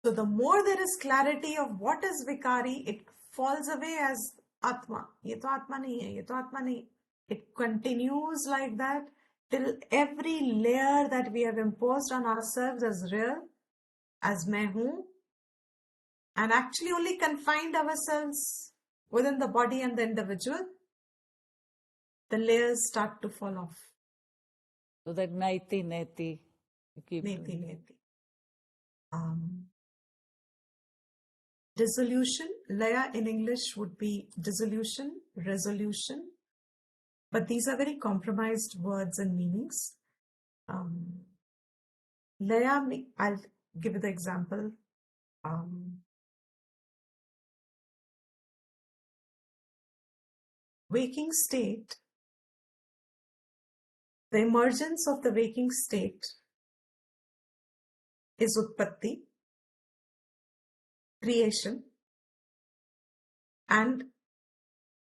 S2: So the more there is clarity of what is vikari, it falls away as atma. Ye to atma nahi hai, ye to atma nahi. It continues like that till every layer that we have imposed on ourselves as real, as main hoon, and actually only confined ourselves within the body and the individual, the layers start to fall off.
S6: So that naiti, neti.
S2: Neti. Dissolution, laya in English would be dissolution, resolution, but these are very compromised words and meanings. Laya, I'll give you the example. Waking state, the emergence of the waking state is utpatti, creation, and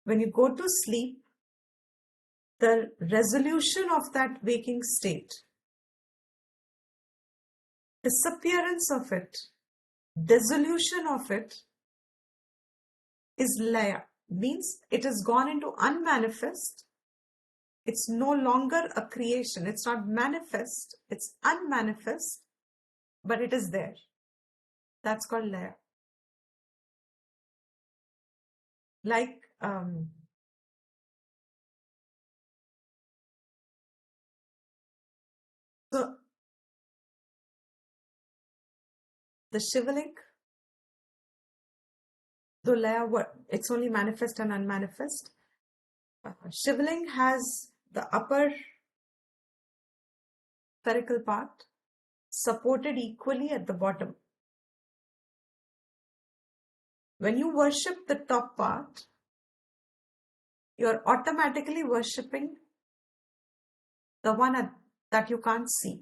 S2: when you go to sleep, the resolution of that waking state, disappearance of it, dissolution of it is laya. Means it has gone into unmanifest. It's no longer a creation. It's not manifest. It's unmanifest, but it is there. That's called laya. Like so the Shivaling, though laya, it's only manifest and unmanifest. Shivaling has the upper spherical part supported equally at the bottom. When you worship the top part, you're automatically worshipping the one that you can't see.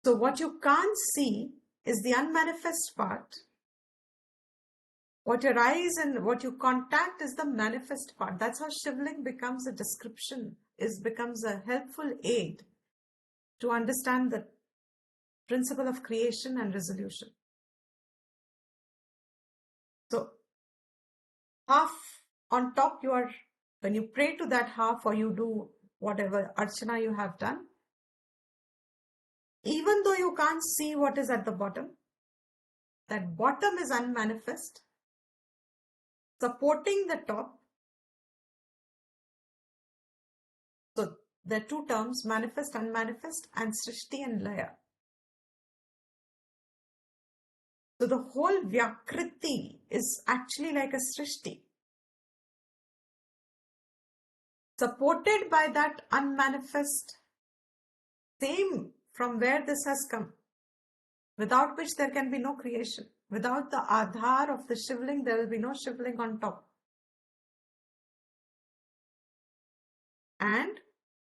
S2: So what you can't see is the unmanifest part. What your eyes and what you contact is the manifest part. That's how Shivling becomes a description, becomes a helpful aid to understand the principle of creation and resolution. So half on top, when you pray to that half or you do whatever Archana you have done, even though you can't see what is at the bottom, that bottom is unmanifest, supporting the top. So there are two terms, manifest, unmanifest, and srishti and laya. So the whole Vyakriti is actually like a srishti, supported by that unmanifest, same from where this has come, without which there can be no creation. Without the Adhar of the Shivling, there will be no Shivling on top. And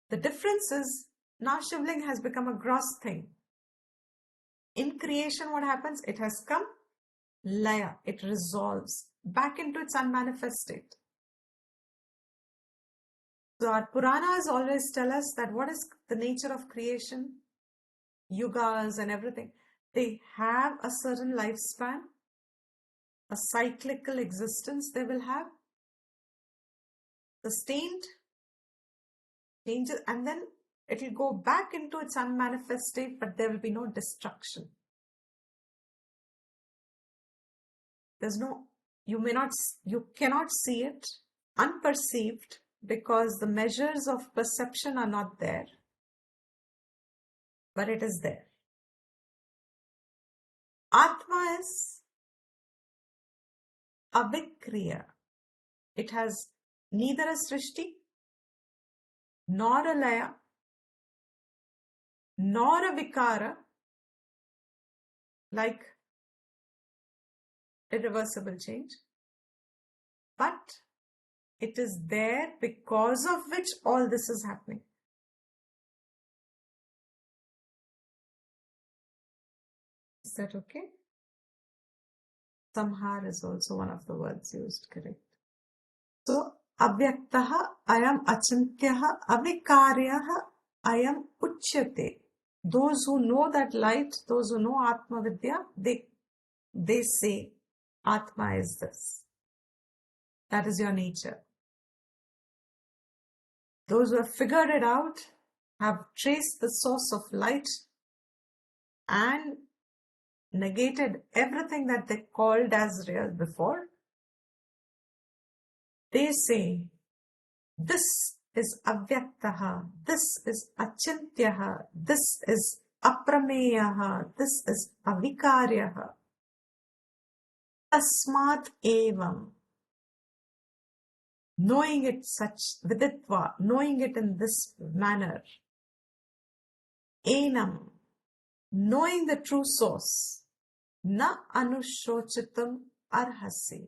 S2: the difference is, now Shivling has become a gross thing. In creation, what happens? It has come, laya, it resolves back into its unmanifest state. So our Puranas always tell us that what is the nature of creation, yugas and everything. They have a certain lifespan, a cyclical existence they will have, sustained changes, and then it will go back into its unmanifest state, but there will be no destruction. There's no, you cannot see it, unperceived, because the measures of perception are not there, but it is there. Atma is avikriya. It has neither a srishti, nor a laya, nor a vikara, like irreversible change, but it is there because of which all this is happening. Is that okay? Samhar is also one of the words used, correct? So, avyaktaha ayam achintyaha avikaryaha ayam uchyate. Those who know that light, those who know Atma Vidya, they say Atma is this. That is your nature. Those who have figured it out, have traced the source of light and negated everything that they called as real before, they say, this is avyaktaha, this is achintyaha, this is aprameyaha, this is avikaryaha. Tasmat evam. Knowing it such, viditva, knowing it in this manner. Enam, knowing the true source. Na anushochitam arhasi.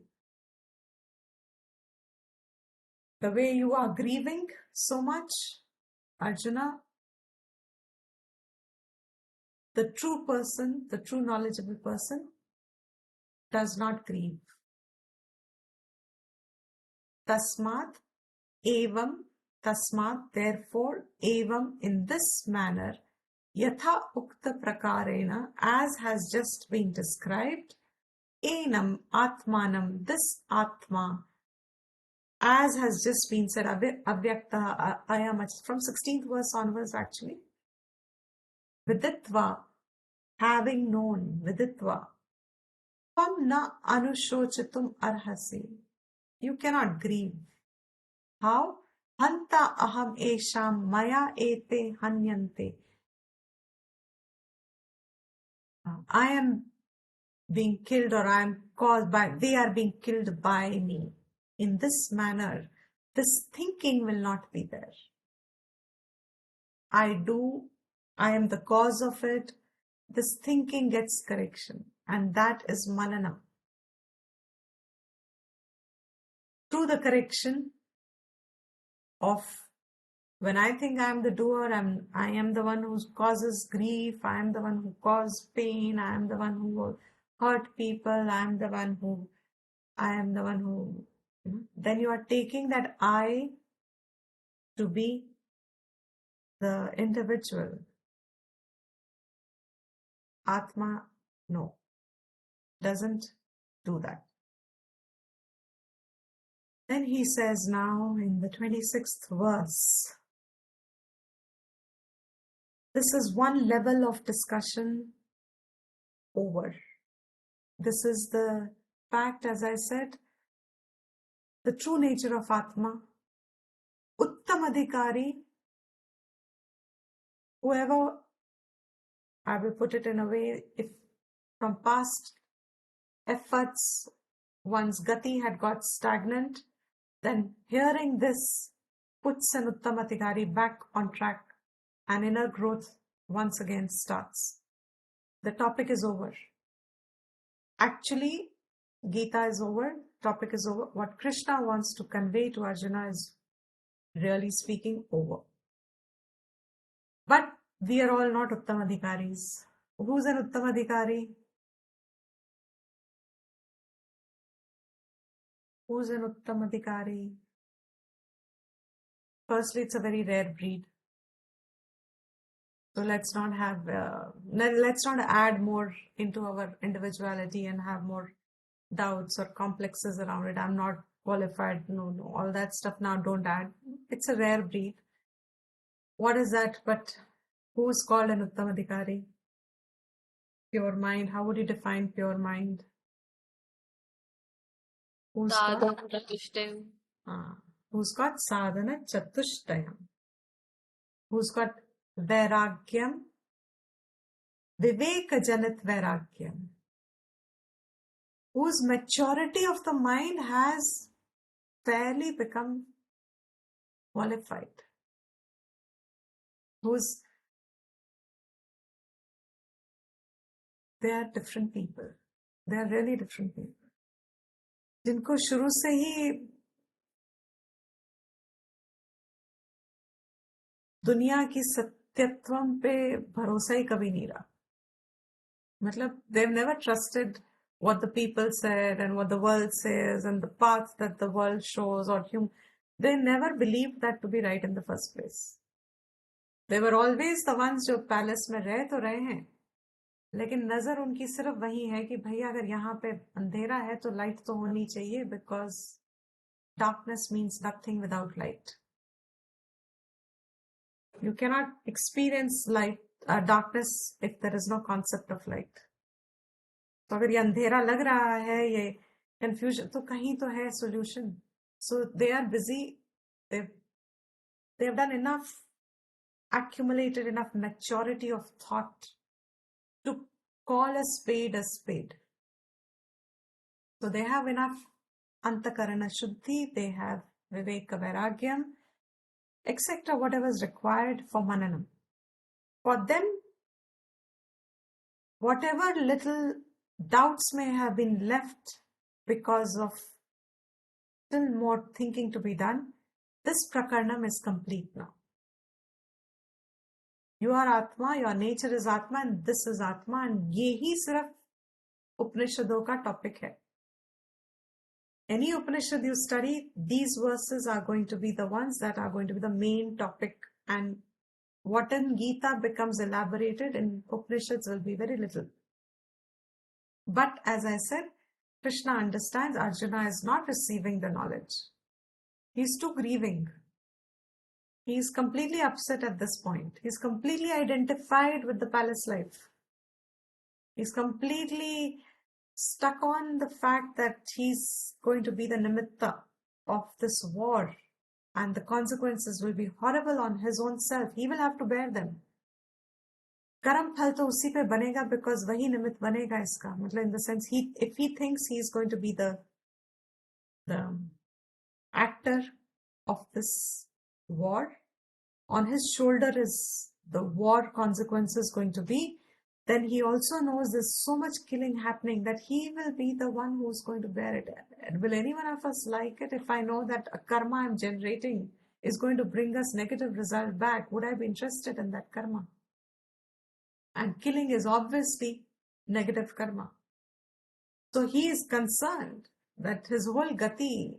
S2: The way you are grieving so much, Arjuna, the true person, the true knowledgeable person, does not grieve. Tasmat, evam, tasmat, therefore, evam, in this manner, yatha ukta prakarena, as has just been described, enam atmanam, this atma, as has just been said, avyakta ayam, from 16th verse onwards actually. Viditva, having known, viditva, tvam na anushochitum arhasi. You cannot grieve. How? Hanta aham esham maya ete hanyante. I am being killed, or I am caused by, they are being killed by me. In this manner, this thinking will not be there. I am the cause of it. This thinking gets correction, and that is mananam. Through the correction of, when I think I am the doer, I am the one who causes grief, I am the one who causes pain, I am the one who will hurt people, I am the one who, then you are taking that I to be the individual. Atma, no, doesn't do that. Then he says now in the 26th verse, this is one level of discussion over. This is the fact, as I said, the true nature of Atma. Uttamadhikari, whoever, I will put it in a way, if from past efforts one's gati had got stagnant, then hearing this puts an Uttamadhikari back on track and inner growth once again starts. The topic is over. Actually, Gita is over, topic is over. What Krishna wants to convey to Arjuna is really speaking over. But we are all not Uttamadhikaris. Who's an Uttamadhikari? Who's an Uttamadhikari? Firstly, it's a very rare breed. So let's not add more into our individuality and have more doubts or complexes around it. I'm not qualified. No, all that stuff now don't add. It's a rare breed. What is that? But who's called an Uttamadhikari? Pure mind. How would you define pure mind? Who's
S1: Sadhana
S2: got?
S1: Chatushtayam.
S2: Who's got sadhana chatushtayam? Who's got vairagyam? Viveka janit vairagyam. Whose maturity of the mind has fairly become qualified. They are different people. They are really different people. जिनको शुरू से ही दुनिया की सत्यत्वम पे भरोसा ही कभी नहीं रहा. मतलब they've never trusted what the people said and what the world says and the path that the world shows or they never believed that to be right in the first place. They were always the ones जो palace में रह तो रहे हैं, लेकिन नजर उनकी सिर्फ वही है कि भैया अगर यहाँ पे अंधेरा है तो लाइट तो होनी चाहिए, because darkness means nothing without light. You cannot experience darkness if there is no concept of light. तो अगर ये अंधेरा लग रहा है, ये confusion, तो कहीं तो है solution. So they are busy. They've done enough, accumulated enough maturity of thought to call a spade a spade. So they have enough antakarana shuddhi, they have viveka vairagyam, etc., whatever is required for mananam. For them, whatever little doubts may have been left because of still more thinking to be done, this prakarnam is complete now. You are Atma, your nature is Atma, and this is Atma, and yehi sirf Upanishadon ka topic hai. Any Upanishad you study, these verses are going to be the ones that are going to be the main topic, and what in Gita becomes elaborated in Upanishads will be very little. But as I said, Krishna understands Arjuna is not receiving the knowledge. He's too grieving. He's completely upset at this point. He's completely identified with the palace life. He's completely stuck on the fact that he's going to be the nimitta of this war, and the consequences will be horrible on his own self. He will have to bear them. Karam phal to usi pe banega, because wahi nimit banega iska. Matlab in the sense, if he thinks he's going to be the actor of this war, on his shoulder is the war consequences going to be, then he also knows there's so much killing happening that he will be the one who's going to bear it. And will any one of us like it if I know that a karma I'm generating is going to bring us negative result back? Would I be interested in that karma? And killing is obviously negative karma. So he is concerned that his whole gati,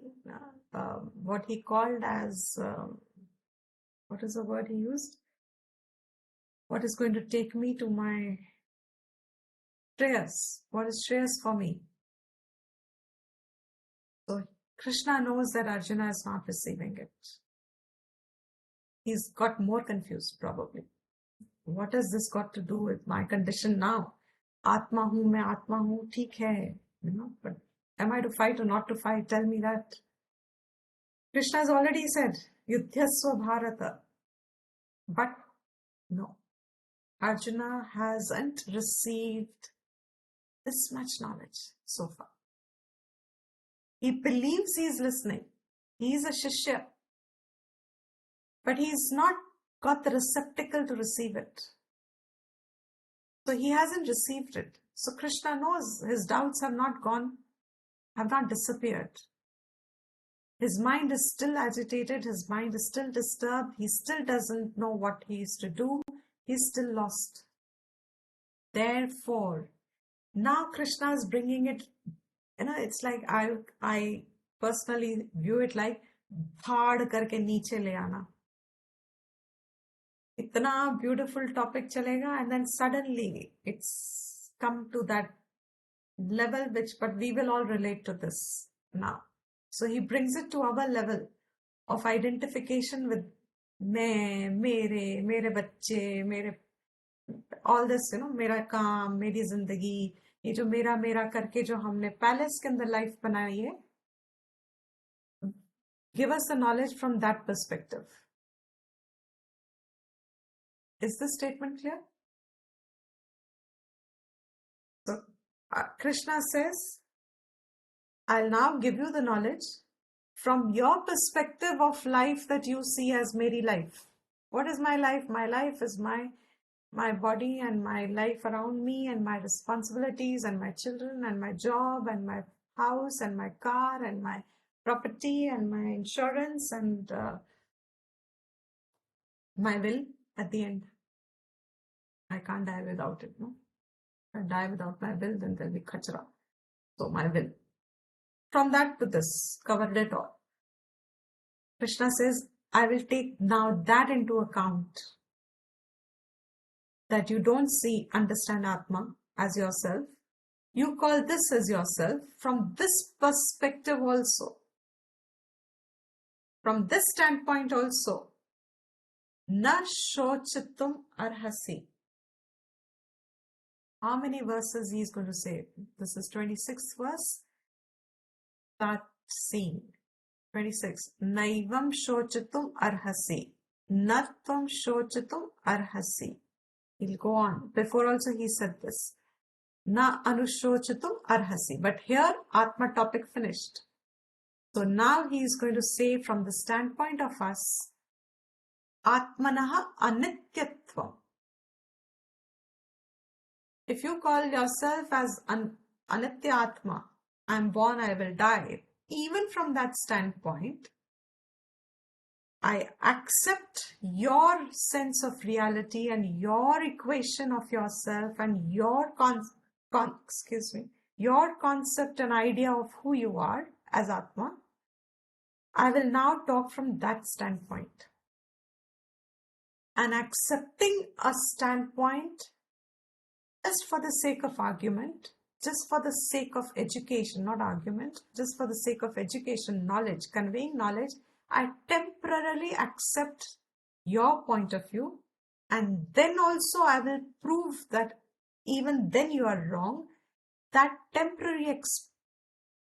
S2: what he called as, what is the word he used? What is going to take me to my shreyas? What is shreyas for me? So Krishna knows that Arjuna is not receiving it. He's got more confused probably. what has this got to do with my condition now? Atma hu, main Atma hu, theek hai, but am I to fight or not to fight? Tell me that. Krishna has already said, Yudhyasva Bharata. But no, Arjuna hasn't received this much knowledge so far. He believes he is listening. He is a Shishya. But he's not got the receptacle to receive it. So he hasn't received it. So Krishna knows his doubts have not gone, have not disappeared. His mind is still agitated. His mind is still disturbed. He still doesn't know what he is to do. He's still lost. Therefore, now Krishna is bringing it, it's like I personally view it like dhaad karke niche le aana. Itna beautiful topic chalega, and then suddenly it's come to that level but we will all relate to this now. So he brings it to our level of identification with mere bacche, mere, all this, mera kaam, meri zindagi, ye jo mera karke jo humne palace ke andar life banayi hai. Give us the knowledge from that perspective. Is this statement clear? So Krishna says, I'll now give you the knowledge from your perspective of life that you see as Meri life. What is my life? My life is my body and my life around me and my responsibilities and my children and my job and my house and my car and my property and my insurance and my will at the end. I can't die without it, no? If I die without my will, then there'll be khachra. So my will. From that to this, covered it all. Krishna says, I will take now that into account, that you don't understand Atma as yourself. You call this as yourself. From this perspective also, from this standpoint also, na shochitum arhasi. How many verses he is going to say? This is 26th verse. Start seeing. 26. Naivam shochitum arhasi. Natvam shochitum arhasi. He'll go on. Before also he said this. Na anushochitum arhasi. But here Atma topic finished. So now he is going to say from the standpoint of us, Atmanaha anityatvam. If you call yourself as Anitya Atma, I am born, I will die. Even from that standpoint, I accept your sense of reality and your equation of yourself and your your concept and idea of who you are as Atma. I will now talk from that standpoint. And accepting a standpoint just for the sake of argument, just for the sake of education, not argument, just for the sake of education, knowledge, conveying knowledge, I temporarily accept your point of view, and then also I will prove that even then you are wrong. That temporary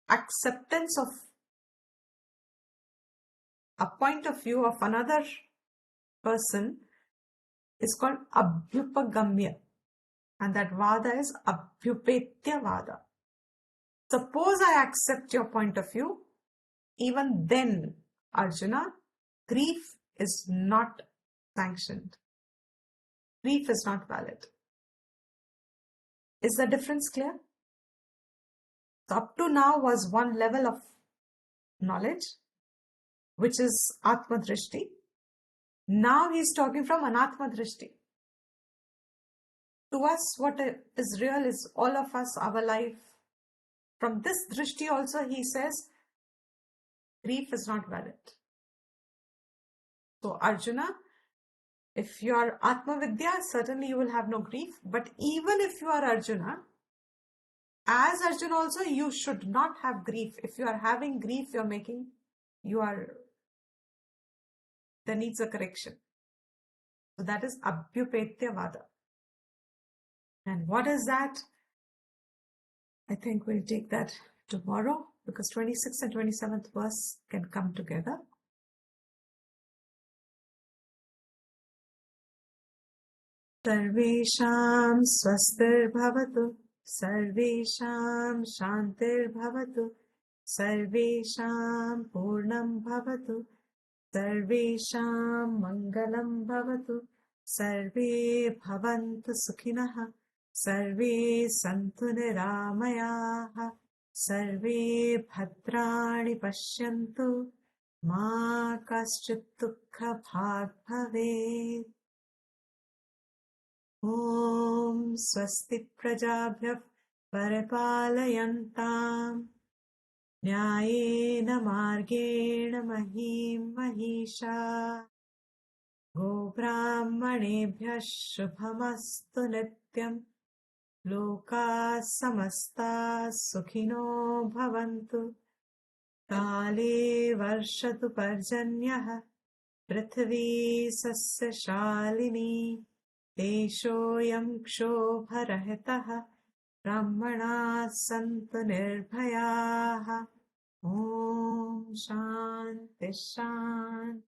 S2: acceptance of a point of view of another person is called abhyupagamya. And that vada is abhyupetya vada. Suppose I accept your point of view, even then, Arjuna, grief is not sanctioned. Grief is not valid. Is the difference clear? So up to now was one level of knowledge, which is Atma Drishti. Now he is talking from Anatma Drishti. To us, what is real is all of us, our life. From this drishti also, he says, grief is not valid. So Arjuna, if you are Atma Vidya, certainly you will have no grief. But even if you are Arjuna, as Arjuna also, you should not have grief. If you are having grief, there needs a correction. So that is Abhyupetyavada. And what is that? I think we'll take that tomorrow because 26th and 27th verse can come together. Sarvesham swastir-bhavatu, sarvesham shantir-bhavatu, sarvesham purnam bhavatu, sarvesham mangalam bhavatu, sarve bhavantu sukhinah, sarve santu niramayaha, sarve bhadrani pashyantu, ma kaschit dukkha bhag bhavet. Om swasti prajabhyah paripalayantam nyayena margena mahim mahisha gobrahmanebhyah shubhamastu nityam loka samasta sukhino bhavantu kale varshatu parjanyah prithvi sasya shalini Deshoyam kshovarahitah brahmana santu nirbhayaha. Om Shanti Shanti.